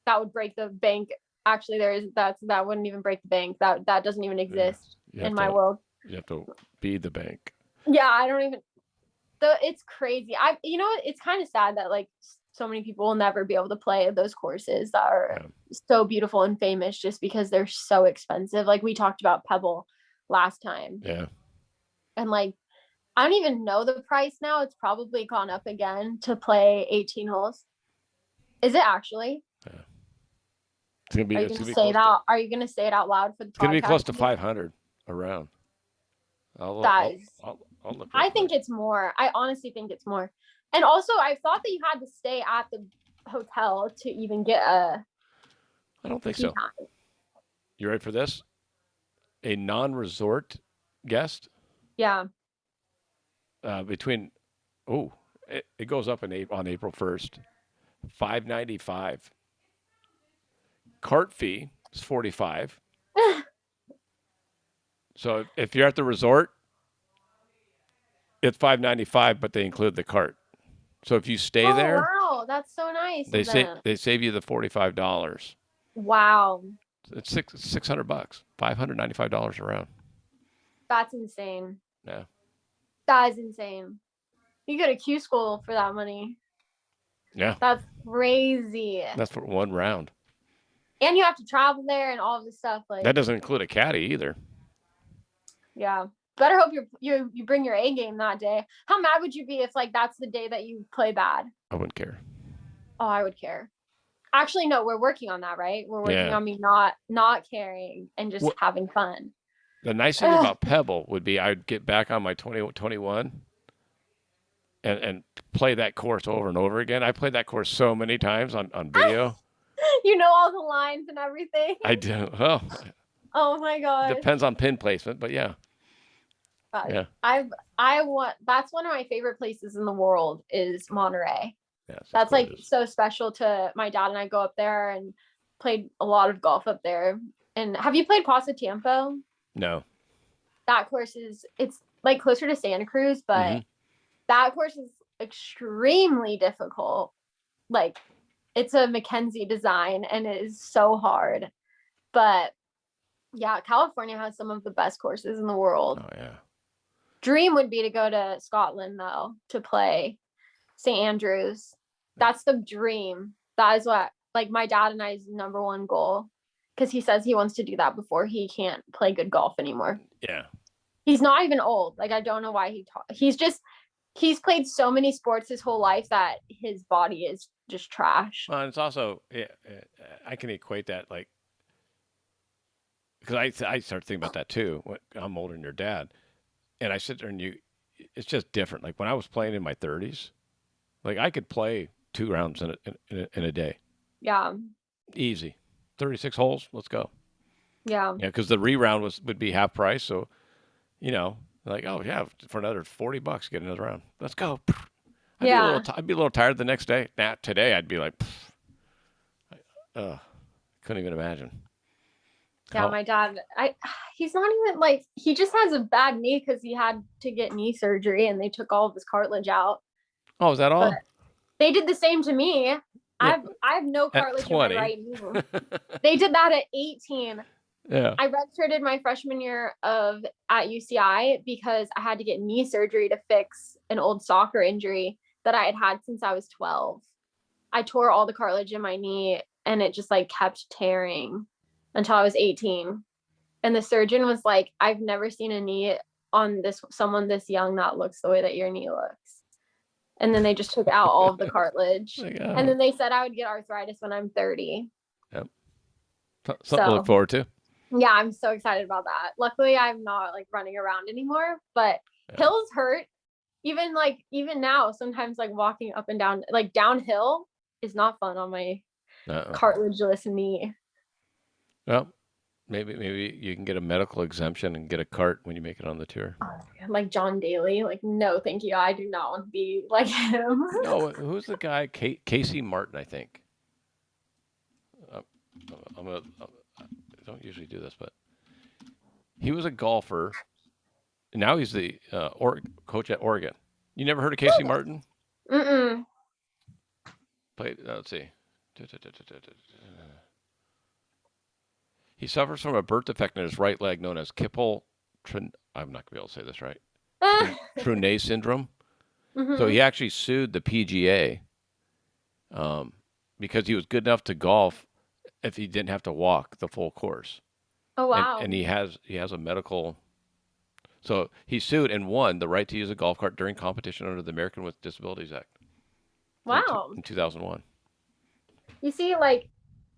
that would break the bank. Actually, that wouldn't even break the bank. That doesn't even exist in my world. You have to be the bank. Yeah, I don't even. It's crazy. It's kind of sad that like so many people will never be able to play those courses that are so beautiful and famous just because they're so expensive. Like we talked about Pebble last time. Yeah. And like, I don't even know the price now. It's probably gone up again to play 18 holes. Is it actually? Yeah. It's gonna be. Are you gonna say it out loud for the podcast? It's gonna be close to 500 around. I'll look. I think it's more. I honestly think it's more. And also, I thought that you had to stay at the hotel to even get a. I don't think so. Time. You ready for this? A non-resort guest. Yeah. It goes up on April 1st, $595. Cart fee is $45. So if you're at the resort, it's $595, but they include the cart. So if you stay there, wow, that's so nice. They save you the $45. Wow. It's $600, $595 around. That's insane. Yeah. That is insane. You go to Q school for that money. Yeah. That's crazy. That's for one round. And you have to travel there and all of this stuff. Like, That doesn't include a caddy either. yeah. Better hope you bring your A game that day. How mad would you be if like that's the day that you play bad? I wouldn't care. Oh, I would care. Actually, no, we're working on that, right? We're working on me not caring and just having fun. The nice thing about Pebble would be I'd get back on my 2021 and play that course over and over again. I played that course so many times on video. You know all the lines and everything. I do. Well, oh my god. Depends on pin placement, but yeah. Yeah. I want, that's one of my favorite places in the world is Monterey. Yes, that's like so special to my dad, and I go up there and played a lot of golf up there. And have you played Pasatiempo? No. That course it's like closer to Santa Cruz, but that course is extremely difficult. Like it's a Mackenzie design and it is so hard. But yeah, California has some of the best courses in the world. Oh yeah. Dream would be to go to Scotland though, to play St. Andrews. That's the dream. That is what like my dad and I's number one goal, because he says he wants to do that before he can't play good golf anymore. Yeah. He's not even old. Like I don't know why he's played so many sports his whole life that his body is just trash. Well, and it's also I can equate that like because I start thinking about that too. I'm older than your dad, and I sit there and it's just different. Like when I was playing in my 30s, like I could play 2 rounds in a day. Yeah. Easy. 36 holes. Let's go. Yeah. Yeah, because the re-round would be half price. So, like, oh yeah, for another $40, get another round. Let's go. I'd be a little tired the next day. Now today I'd be like, couldn't even imagine. Yeah, my dad, he's not even like, he just has a bad knee because he had to get knee surgery and they took all of his cartilage out. Oh, is that all? But they did the same to me. Yeah. I have no cartilage in my right knee. They did that at 18. Yeah. I redshirted my freshman year at UCI because I had to get knee surgery to fix an old soccer injury that I had since I was 12. I tore all the cartilage in my knee and it just like kept tearing until I was 18. And the surgeon was like, I've never seen a knee on someone this young that looks the way that your knee looks. And then they just took out all of the cartilage. And then they said I would get arthritis when I'm 30. Yep. Something to look forward to. Yeah, I'm so excited about that. Luckily, I'm not like running around anymore, but hills hurt. Even now, sometimes like walking up and down, like downhill is not fun on my cartilageless knee. Well, maybe you can get a medical exemption and get a cart when you make it on the tour. Like John Daly, like no, thank you. I do not want to be like him. No, who's the guy? Casey Martin, I think. I don't usually do this, but he was a golfer. Now he's the coach at Oregon. You never heard of Casey Martin? Mm-mm. Played. Let's see. He suffers from a birth defect in his right leg known as I'm not going to be able to say this right. Trunay syndrome. Mm-hmm. So he actually sued the PGA because he was good enough to golf if he didn't have to walk the full course. Oh wow! And he has a medical. So he sued and won the right to use a golf cart during competition under the American with Disabilities Act. Wow! In 2001. You see, like,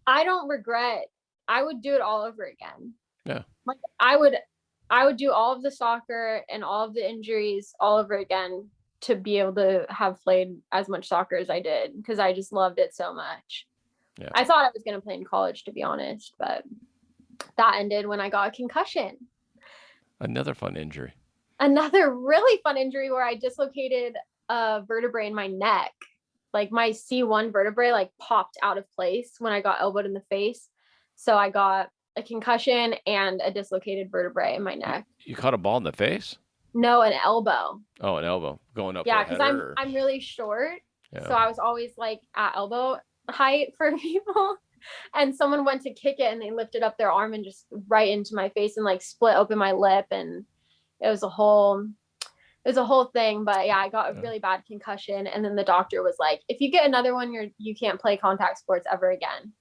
I don't regret. I would do it all over again. Yeah. Like I would do all of the soccer and all of the injuries all over again to be able to have played as much soccer as I did because I just loved it so much. Yeah. I thought I was going to play in college, to be honest, but that ended when I got a concussion. Another fun injury. Another really fun injury where I dislocated a vertebrae in my neck. Like my C1 vertebrae like popped out of place when I got elbowed in the face. So I got a concussion and a dislocated vertebrae in my neck. You caught a ball in the face? No, an elbow. Oh, an elbow going up. Yeah, because I'm really short. Yeah. So I was always like at elbow height for people. And someone went to kick it and they lifted up their arm and just right into my face and like split open my lip. And it was a whole it was a whole thing. But yeah, I got a really bad concussion, and then the doctor was like, if you get another one, you can't play contact sports ever again.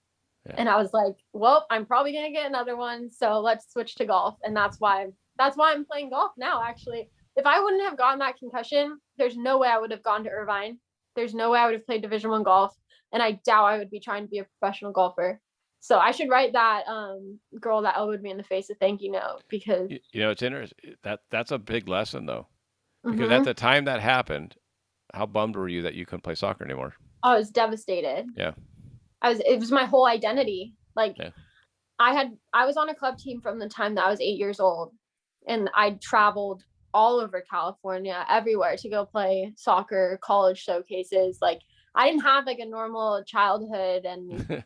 Yeah. And I was like, well, I'm probably gonna get another one, so let's switch to golf. And that's why I'm playing golf now. Actually, if I wouldn't have gotten that concussion, there's no way I would have gone to Irvine. There's no way I would have played Division I golf, and I doubt I would be trying to be a professional golfer. So I should write that girl that elbowed me in the face a thank you note, because it's interesting. That's a big lesson though, because at the time that happened, how bummed were you that you couldn't play soccer anymore? I was devastated. Yeah, it was my whole identity. Like, I was on a club team from the time that I was 8 years old, and I traveled all over California, everywhere, to go play soccer, college showcases. Like, I didn't have like a normal childhood, and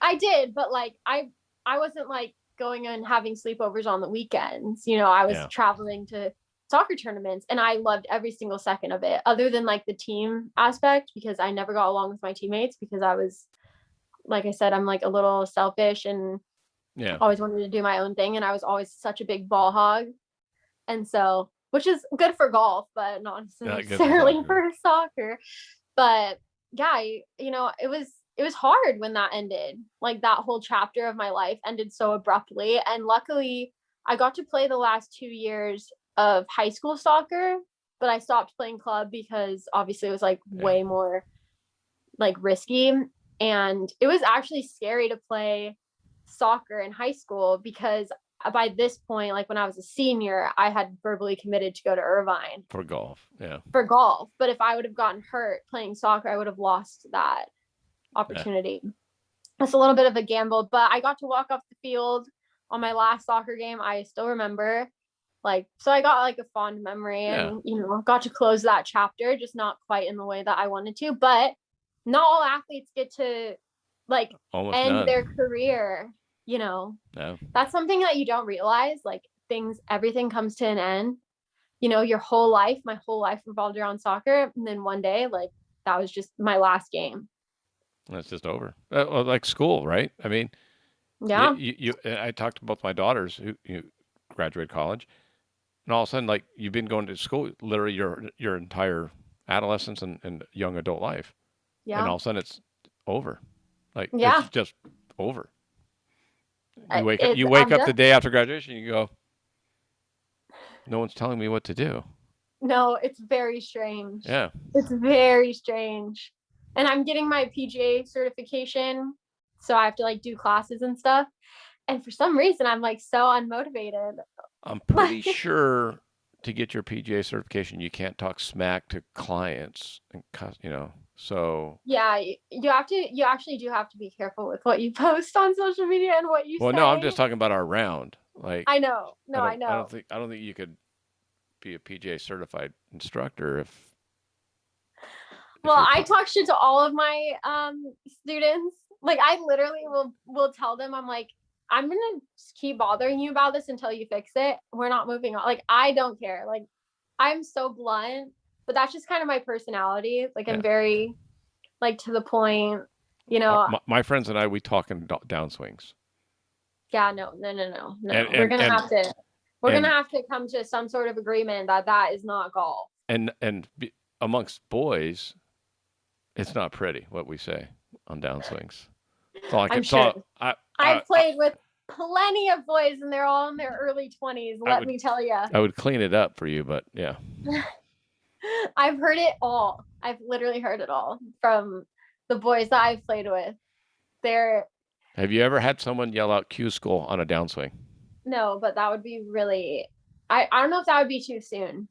I did, but like I wasn't like going and having sleepovers on the weekends. I was traveling to soccer tournaments, and I loved every single second of it, other than like the team aspect, because I never got along with my teammates, because I was, like I said, I'm like a little selfish and always wanted to do my own thing, and I was always such a big ball hog. And so, which is good for golf, but not necessarily for soccer. But yeah, it was hard when that ended. Like, that whole chapter of my life ended so abruptly. And luckily, I got to play the last 2 years of high school soccer, but I stopped playing club because obviously it was like way more like risky. And it was actually scary to play soccer in high school, because by this point, like when I was a senior, I had verbally committed to go to Irvine for golf. But if I would have gotten hurt playing soccer, I would have lost that opportunity. It's a little bit of a gamble, but I got to walk off the field on my last soccer game. I still remember, so I got like a fond memory, and got to close that chapter, just not quite in the way that I wanted to. But not all athletes get to end their career. That's something that you don't realize. Like, everything comes to an end. My whole life revolved around soccer, and then one day, that was just my last game. That's just over. Like school, right? I mean, I talked to both my daughters who graduated college, and all of a sudden, like, you've been going to school literally your entire adolescence and young adult life, and all of a sudden it's over. Like, it's just over. You wake up the day after graduation, you go, no one's telling me what to do. No, it's very strange. Yeah. It's very strange. And I'm getting my PGA certification, so I have to do classes and stuff. And for some reason, I'm so unmotivated. I'm pretty sure to get your PGA certification, you can't talk smack to clients, and so. Yeah, you actually do have to be careful with what you post on social media and what you say. Well, no, I'm just talking about our round. Like, I know. No, I know. I don't think you could be a PGA certified instructor if well, I talk shit to all of my students. Like, I literally will tell them, I'm like, I'm gonna keep bothering you about this until you fix it. We're not moving on. Like, I don't care. Like, I'm so blunt, but that's just kind of my personality. Like, I'm very to the point. My friends and I, we talk in downswings. Yeah, no. We're gonna have to come to some sort of agreement that is not golf. And amongst boys, it's not pretty what we say on downswings. I'm sure. I've played with plenty of boys, and they're all in their early 20s. Let me tell you. I would clean it up for you, but yeah. I've heard it all. I've literally heard it all from the boys that I've played with. Have you ever had someone yell out Q school on a downswing? No, but that would be really. I don't know if that would be too soon.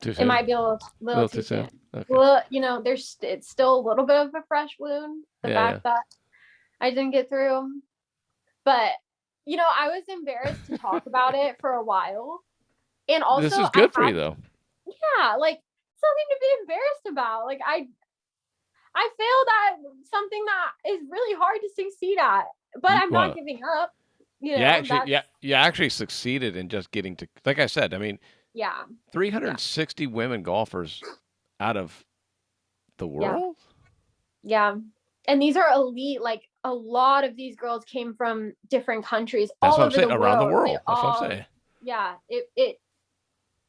Too soon? It might be a little too soon. Okay. Well, it's still a little bit of a fresh wound. The fact that I didn't get through, but I was embarrassed to talk about it for a while, and also this is good for you though. Yeah, something to be embarrassed about. Like, I failed at something that is really hard to succeed at, but I'm not giving up. You actually succeeded in just getting to, like I said, I mean, 360 women golfers out of the world. Yeah. And these are elite. Like, a lot of these girls came from different countries around the world. That's what I'm saying. Yeah.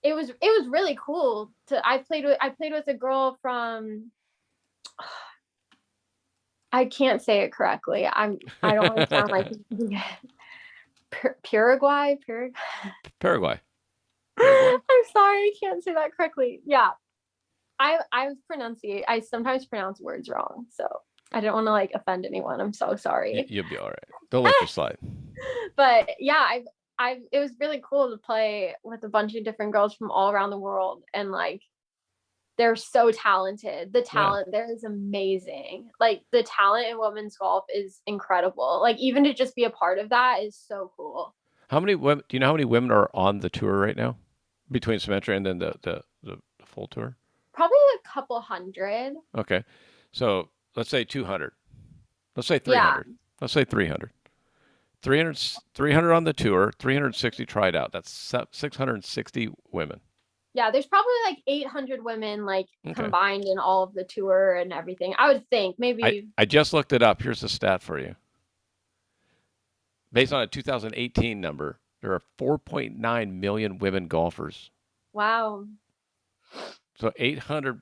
it was really cool I played with a girl from, I can't say it correctly. I don't want to sound like Paraguay. Paraguay. I'm sorry, I can't say that correctly. Yeah. I sometimes pronounce words wrong, so I don't want to like offend anyone. I'm so sorry. You'll be all right. Don't let you slide. But yeah, it was really cool to play with a bunch of different girls from all around the world, and like they're so talented. The talent there is amazing. Like the talent in women's golf is incredible. Like even to just be a part of that is so cool. How many women? Do you know how many women are on the tour right now, between Symetra and then the full tour? Probably a couple hundred. Okay, so let's say 200. Let's say 300. Yeah. Let's say 300. 300 on the tour, 360 tried out. That's 660 women. Yeah, there's probably like 800 women like combined in all of the tour and everything. I would think maybe. I just looked it up. Here's the stat for you. Based on a 2018 number, there are 4.9 million women golfers. Wow. So 800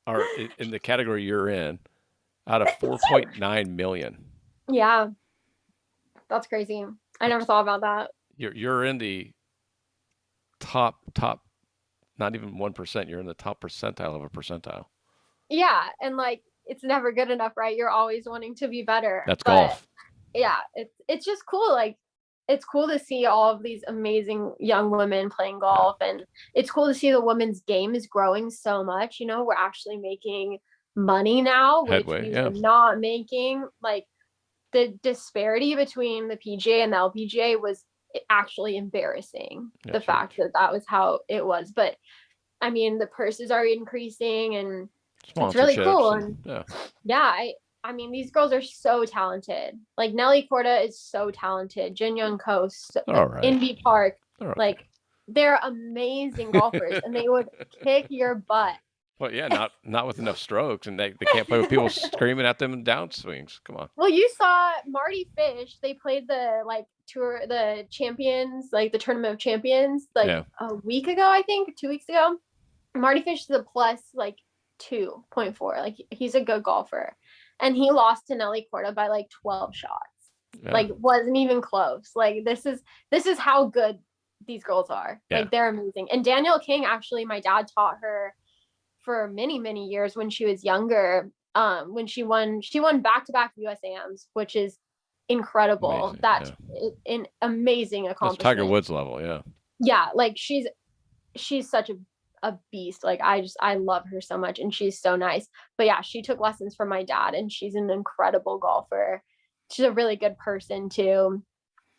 are in the category you're in out of 4.9 million. Yeah. That's crazy. I never thought about that. You're in the top, not even 1%. You're in the top percentile of a percentile. Yeah. And like, it's never good enough, right? You're always wanting to be better. That's golf. Yeah. It's just cool. Like, it's cool to see all of these amazing young women playing golf, and it's cool to see the women's game is growing so much. You know, we're actually making money now, which we were not making. Like the disparity between the PGA and the LPGA was actually embarrassing. The fact that was how it was. But I mean, the purses are increasing, and it's really cool. And I mean, these girls are so talented. Like Nelly Korda is so talented. Jin Young Ko, Indy Park, like they're amazing golfers, and they would kick your butt. Well, yeah, not with enough strokes, and they can't play with people screaming at them in downswings. Come on. Well, you saw Marty Fish. They played the tour, the champions, like the tournament of champions, a week ago, I think, 2 weeks ago. Marty Fish is a plus 2.4. Like he's a good golfer. And he lost to Nelly Korda by 12 shots. Yeah. Like wasn't even close. Like this is how good these girls are. Yeah. Like they're amazing. And Danielle King, actually, my dad taught her for many, many years when she was younger. When she won back-to-back USAMs, which is incredible. Amazing, that's an amazing accomplishment. That's Tiger Woods level, yeah. Yeah, like she's such a beast. Like I love her so much, and she's so nice. But yeah, she took lessons from my dad, and she's an incredible golfer. She's a really good person too.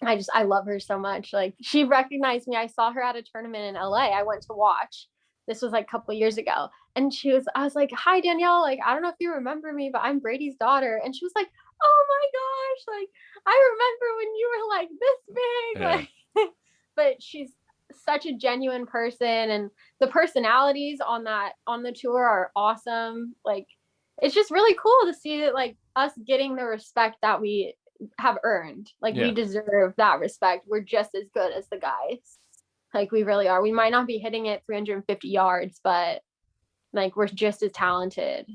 I love her so much. Like she recognized me. I saw her at a tournament in LA. I went to watch. This was a couple years ago, and I was like, "Hi Danielle, like I don't know if you remember me, but I'm Brady's daughter." And she was like, "Oh my gosh, like I remember when you were like this big." Yeah. Like but she's such a genuine person, and the personalities on the tour are awesome. Like it's just really cool to see that us getting the respect that we have earned. We deserve that respect. We're just as good as the guys. Like we really are. We might not be hitting it 350 yards, but we're just as talented,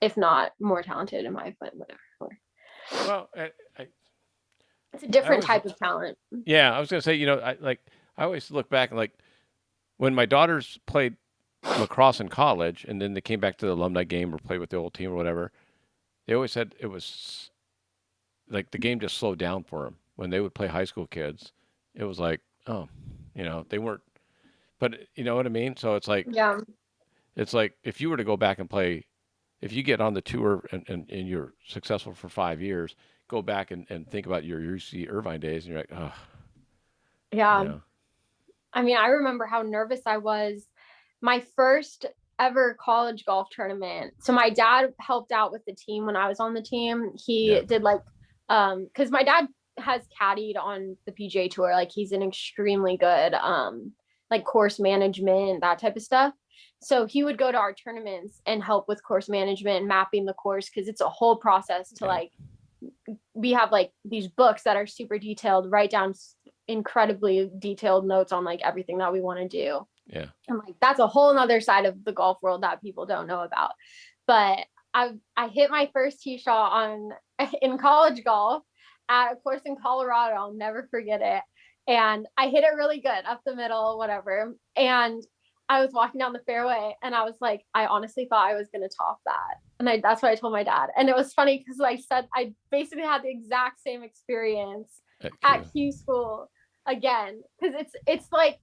if not more talented, in my opinion. Whatever. Well, it's a different type of talent. Yeah, I was gonna say, I always look back and when my daughters played lacrosse in college, and then they came back to the alumni game or played with the old team or whatever, they always said it was the game just slowed down for them. When they would play high school kids, it was they weren't, but you know what I mean? So it's it's if you were to go back and play, if you get on the tour and you're successful for 5 years, go back and think about your UC Irvine days, and you're like, oh. Yeah. I mean, I remember how nervous I was my first ever college golf tournament. So my dad helped out with the team when I was on the team. He did because my dad has caddied on the PGA Tour. He's an extremely good course management, that type of stuff. So he would go to our tournaments and help with course management and mapping the course, because it's a whole process to we have these books that are super detailed, write down incredibly detailed notes on like everything that we want to do. Yeah. And like that's a whole nother side of the golf world that people don't know about. But I hit my first tee shot in college golf at a course in Colorado. I'll never forget it. And I hit it really good up the middle, whatever. And I was walking down the fairway and I was like, I honestly thought I was going to top that. And that's what I told my dad. And it was funny because I said I basically had the exact same experience at Q school again. Because it's like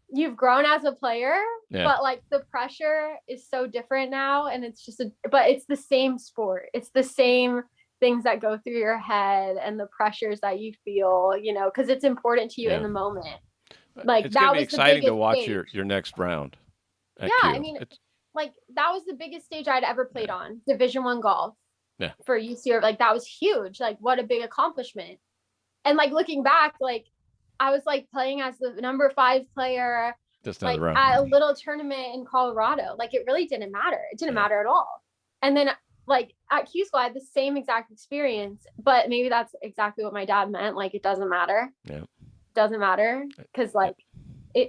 you've grown as a player, but like the pressure is so different now. And it's just but it's the same sport. It's the same things that go through your head and the pressures that you feel, you know, because it's important to you in the moment. Like it's that gonna be was exciting to watch stage. your next round. Yeah, I mean, like that was the biggest stage I'd ever played on, Division I golf. Yeah. For UC, like that was huge. Like what a big accomplishment. And like looking back, like I was like playing as the number 5 player, just like at a little tournament in Colorado. Like it really didn't matter. It didn't matter at all. And then like at Q school, I had the same exact experience, but maybe that's exactly what my dad meant. Like it doesn't matter. Yeah. Doesn't matter because like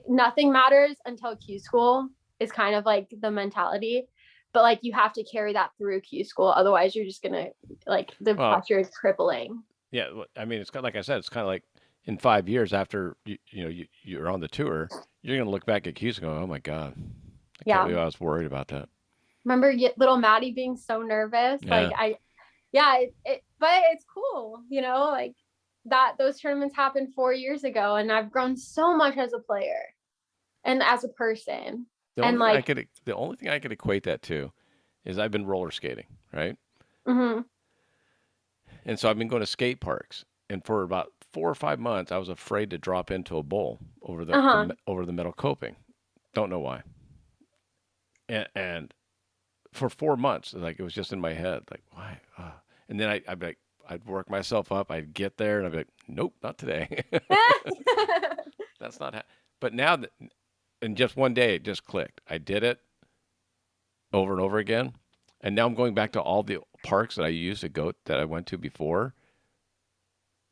nothing matters until Q school is kind of like the mentality. But like you have to carry that through Q school, otherwise you're just gonna like the pressure is crippling. Yeah, I mean, it's kind of, like I said, it's kind of like in 5 years after you're on the tour, you're gonna look back at Q school and go, oh my God, I can't believe I was worried about that. Remember little Maddie being so nervous? Like but it's cool, you know, like that those tournaments happened 4 years ago and I've grown so much as a player and as a person. The only thing I could equate that to is I've been roller skating, right? Mm-hmm. And so I've been going to skate parks, and for about 4 or 5 months, I was afraid to drop into a bowl over the metal coping. Don't know why. And for 4 months, like it was just in my head, like why? And then I'd work myself up. I'd get there, and I'd be like, nope, not today. That's not. But now that. In just one day, it just clicked. I did it over and over again. And now I'm going back to all the parks that I went to before.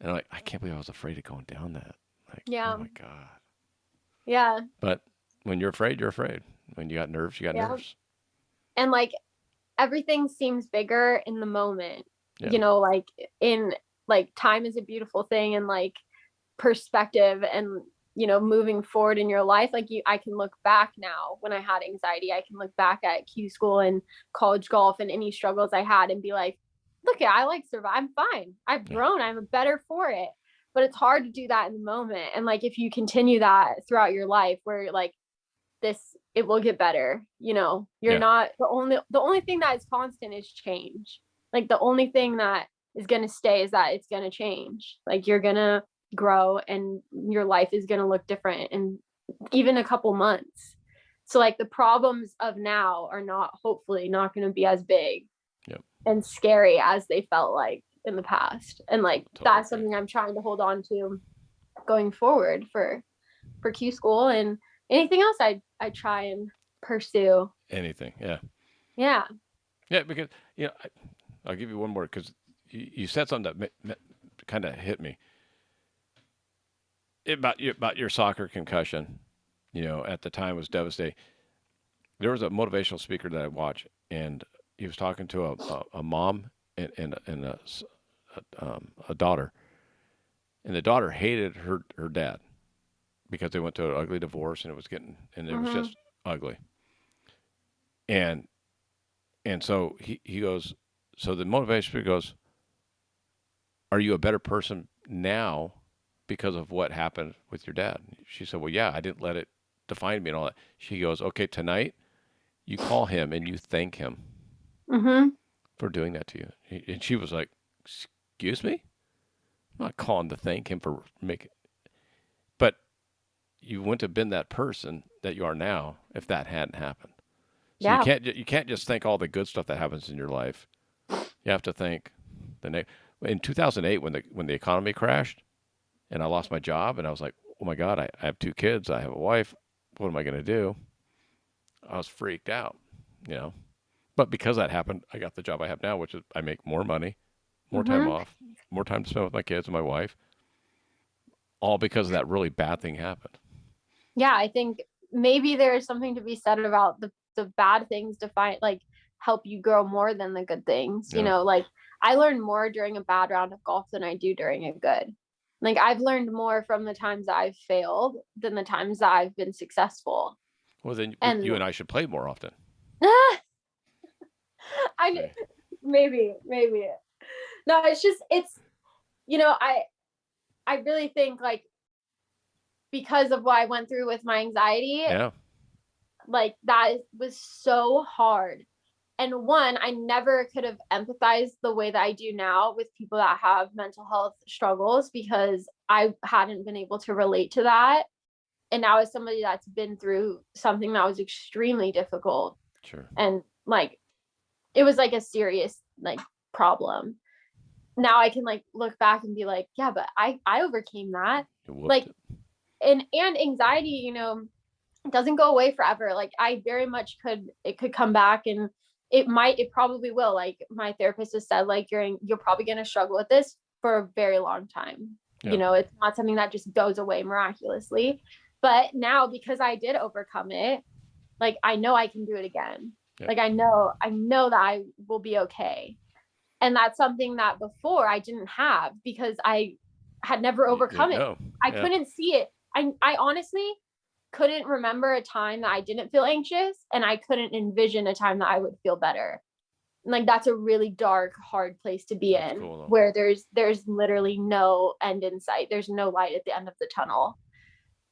And I'm like, I can't believe I was afraid of going down that. Like, oh my God. Yeah. But when you're afraid, you're afraid. When you got nerves, you got nerves. And like everything seems bigger in the moment. You know, like in like time is a beautiful thing and like perspective and you know, moving forward in your life, like I can look back now when I had anxiety, I can look back at Q school and college golf and any struggles I had and be like, look, I like survive. I'm fine. I've grown. I'm better for it. But it's hard to do that in the moment. And like, if you continue that throughout your life where like it will get better, you know, you're not the only thing that is constant is change. Like the only thing that is going to stay is that it's going to change. Like you're going to grow and your life is going to look different in even a couple months. So like the problems of now are hopefully not going to be as big and scary as they felt like in the past. And like that's something I'm trying to hold on to going forward for Q school and anything else I try and pursue. Anything. Yeah, because you know I'll give you one more because you said something that kind of hit me about your soccer concussion. You know, at the time was devastating. There was a motivational speaker that I watched, and he was talking to a mom and a daughter, and the daughter hated her dad because they went to an ugly divorce, and it was just ugly. And so he goes, so the motivation speaker goes, are you a better person now because of what happened with your dad? She said, well, yeah, I didn't let it define me and all that. She goes, okay, tonight you call him and you thank him for doing that to you. And she was like, excuse me? I'm not calling to thank him for making, but you wouldn't have been that person that you are now if that hadn't happened. So you can't just thank all the good stuff that happens in your life. You have to thank in 2008 when the economy crashed and I lost my job and I was like, oh my God, I have 2 kids, I have a wife. What am I going to do? I was freaked out, you know. But because that happened, I got the job I have now, which is I make more money, more time off, more time to spend with my kids and my wife. all because of that really bad thing happened. Yeah, I think maybe there's something to be said about the bad things to find, like, help you grow more than the good things. Yeah. You know, like I learned more during a bad round of golf than I do during a good. Like I've learned more from the times I've failed than the times that I've been successful. Well, then And you and I should play more often. I maybe. No, it's you know, I really think, like, because of what I went through with my anxiety, Yeah. like that was so hard. And one, I never could have empathized the way that I do now with people that have mental health struggles, because I hadn't been able to relate to that. And now, as somebody that's been through something that was extremely difficult, Sure. and like it was like a serious like problem, now I can like look back and be like, yeah, but I overcame that. Like, and anxiety, you know, doesn't go away forever. Like I very much it could come back, and it probably will. Like my therapist has said, like you're probably going to struggle with this for a very long time. Yeah. You know, it's not something that just goes away miraculously. But now, because I did overcome it, like I know I can do it again. Yeah. Like I know that I will be okay. And that's something that before I didn't have, because I had never overcome it. I couldn't see it. I honestly couldn't remember a time that I didn't feel anxious, and I couldn't envision a time that I would feel better. Like that's a really dark, hard place to be in, where there's literally no end in sight. There's no light at the end of the tunnel.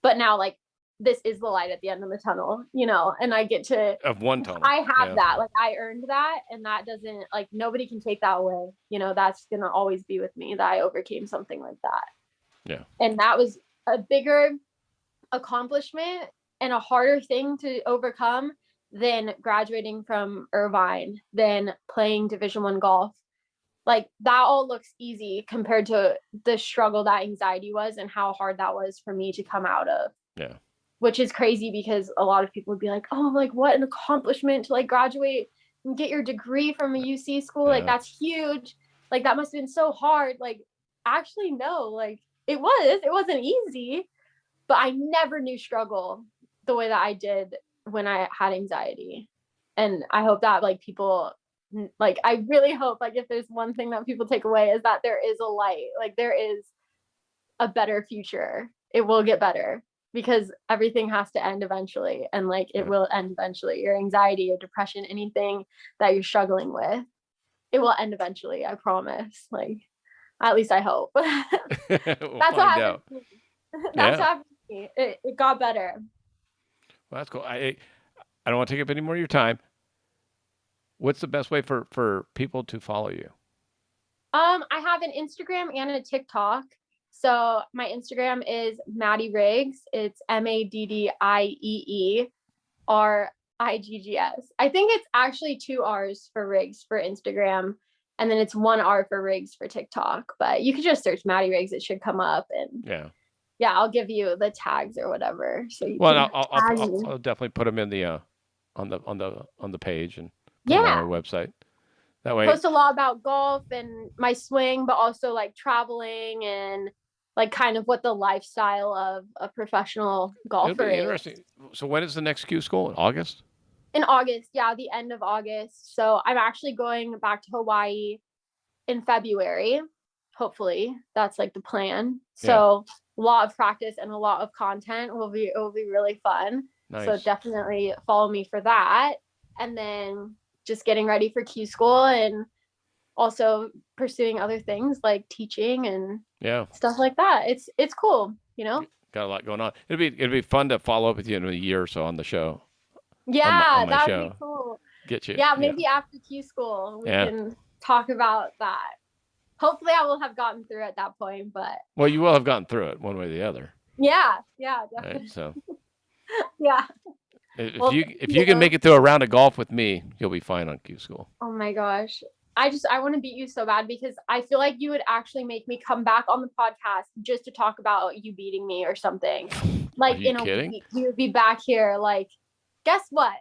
But now, like, this is the light at the end of the tunnel, you know, and I get to of one tunnel. I have that, like I earned that, and that doesn't, like, nobody can take that away. You know, that's gonna always be with me, that I overcame something like that. Yeah. And that was a bigger accomplishment and a harder thing to overcome than graduating from Irvine, than playing Division I golf. Like that all looks easy compared to the struggle that anxiety was, and how hard that was for me to come out of. Yeah. Which is crazy, because a lot of people would be like, oh, like what an accomplishment to like graduate and get your degree from a UC school. Like that's huge. Like that must have been so hard. Like actually, no, like it wasn't easy, but I never knew struggle the way that I did when I had anxiety. And I hope that like people, like I really hope, like if there's one thing that people take away, is that there is a light, like there is a better future. It will get better, because everything has to end eventually, and like it will end eventually. Your anxiety, your depression, anything that you're struggling with, it will end eventually. I promise. Like, at least I hope. That's what happened to me. That's what happened to me. It got better. Well, that's cool. I don't want to take up any more of your time. What's the best way for people to follow you? I have an Instagram and a TikTok. So my Instagram is Maddie Riggs. It's MaddieRiggs. I think it's actually 2 R's for Riggs for Instagram, and then it's 1 R for Riggs for TikTok. But you could just search Maddie Riggs; it should come up. And yeah, I'll give you the tags or whatever. So you I'll definitely put them in the on the page, and put them on our website. That way, post a lot about golf and my swing, but also like traveling and like kind of what the lifestyle of a professional golfer is. Interesting. So when is the next Q school? In August? In August, yeah, the end of August. So I'm actually going back to Hawaii in February. Hopefully, that's like the plan. So a lot of practice and a lot of content. It will be really fun. Nice. So definitely follow me for that. And then just getting ready for Q school, and also pursuing other things like teaching and stuff like that. It's cool, you know. Got a lot going on. It'd be fun to follow up with you in a year or so on the show. Yeah, that'd be cool. Get you. Yeah, maybe after Q school we can talk about that. Hopefully I will have gotten through at that point, but well, you will have gotten through it one way or the other. Yeah, definitely. Right, so yeah. If you can make it through a round of golf with me, you'll be fine on Q school. Oh my gosh. I want to beat you so bad, because I feel like you would actually make me come back on the podcast just to talk about you beating me or something. Like in a week, you would be back here. Like, guess what?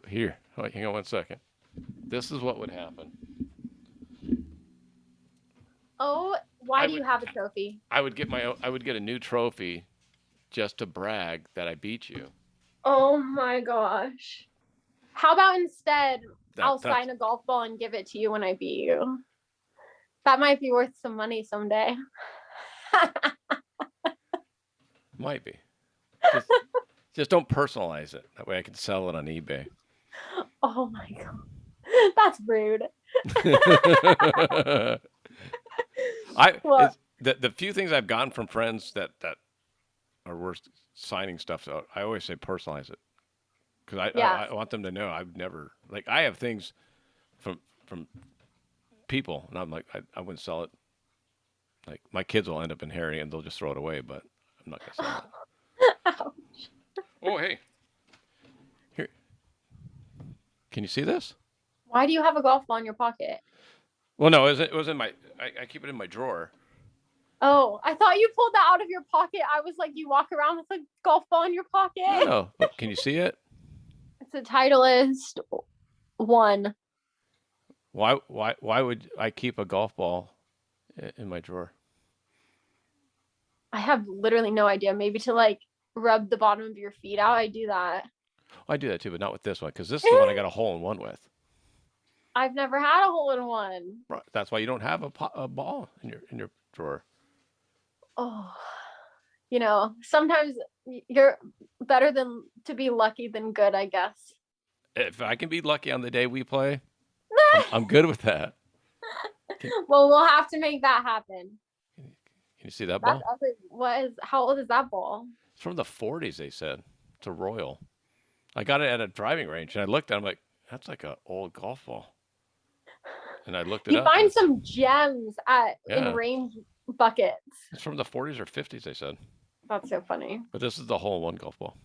Here, wait, hang on 1 second. This is what would happen. Oh, Why do you have a trophy? I would get a new trophy just to brag that I beat you. Oh my gosh. How about instead I'll sign a golf ball and give it to you when I beat you? That might be worth some money someday. Might be. Just don't personalize it. That way I can sell it on eBay. Oh my God. That's rude. The few things I've gotten from friends that are worth signing stuff, so I always say personalize it. Because I want them to know I've never, like, I have things from people, and I'm like, I wouldn't sell it. Like, my kids will end up inheriting it, and they'll just throw it away, but I'm not going to sell it. Ouch. Oh, hey. Here. Can you see this? Why do you have a golf ball in your pocket? Well, no, it was in my, I keep it in my drawer. Oh, I thought you pulled that out of your pocket. I was like, you walk around with a golf ball in your pocket? No. Can you see it? It's a Titleist 1. Why would I keep a golf ball in my drawer? I have literally no idea. Maybe to like rub the bottom of your feet out. I do that. I do that too, but not with this one, because this is the one I got a hole in one with. I've never had a hole in one. Right. That's why you don't have a ball in your drawer. Oh, sometimes you're better to be lucky than good, I guess. If I can be lucky on the day we play, I'm good with that. Well, we'll have to make that happen. Can you see that ball? How old is that ball? It's from the 40s, they said. It's a Royal. I got it at a driving range, and I looked at it, I'm like, that's like an old golf ball. And I looked it up. You find some gems in range buckets. It's from the 40s or 50s, they said. That's so funny. But this is the hole-in-one golf ball.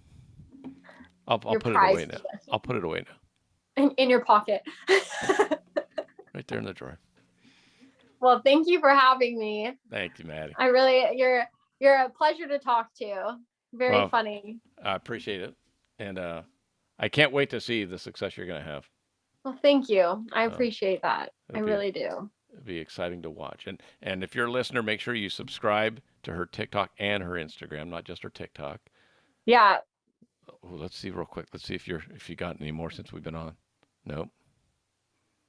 I'll put it away now. I'll put it away now. In your pocket. Right there in the drawer. Well, thank you for having me. Thank you, Maddie. You're a pleasure to talk to. Very funny. I appreciate it. And I can't wait to see the success you're going to have. Well, thank you. I appreciate that. I really do. It'll be exciting to watch. And if you're a listener, make sure you subscribe to her TikTok and her Instagram, not just her TikTok. Yeah. Oh, let's see real quick. Let's see if you got any more since we've been on. Nope.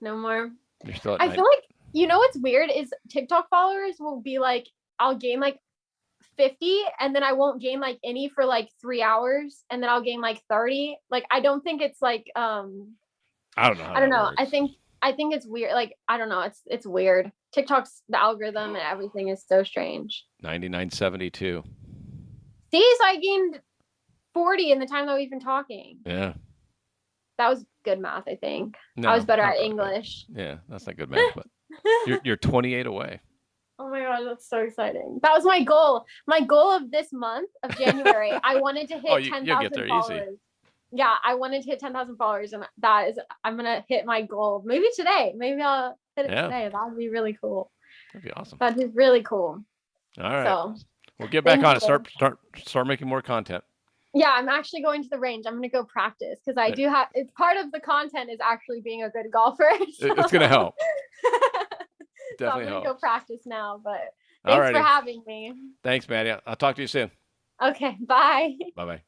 No more. You're still at I feel like, what's weird is TikTok followers will be like, I'll gain like 50 and then I won't gain like any for like 3 hours and then I'll gain like 30. Like, I don't think it's like, I don't know. I don't know. I think it's weird. Like, I don't know. It's weird. TikTok's, the algorithm and everything is so strange. 99.72. See, so I gained 40 in the time that we've been talking. Yeah. That was good math, I think. No, I was better at English. Yeah, that's not good math, but you're 28 away. Oh my God, that's so exciting. That was my goal. My goal of this month of January, I wanted to hit 10,000 followers. Easy. Yeah, I wanted to hit 10,000 followers, and I'm going to hit my goal. Maybe today. Maybe I'll hit it today. That would be really cool. That'd be awesome. That'd be really cool. All right. So, we'll get back on it. Start making more content. Yeah, I'm actually going to the range. I'm going to go practice because I do have, it's part of the content is actually being a good golfer. So. It's going to help. Definitely so I'm going to go practice now, but thanks for having me. Thanks, Maddie. I'll talk to you soon. Okay, bye. Bye-bye.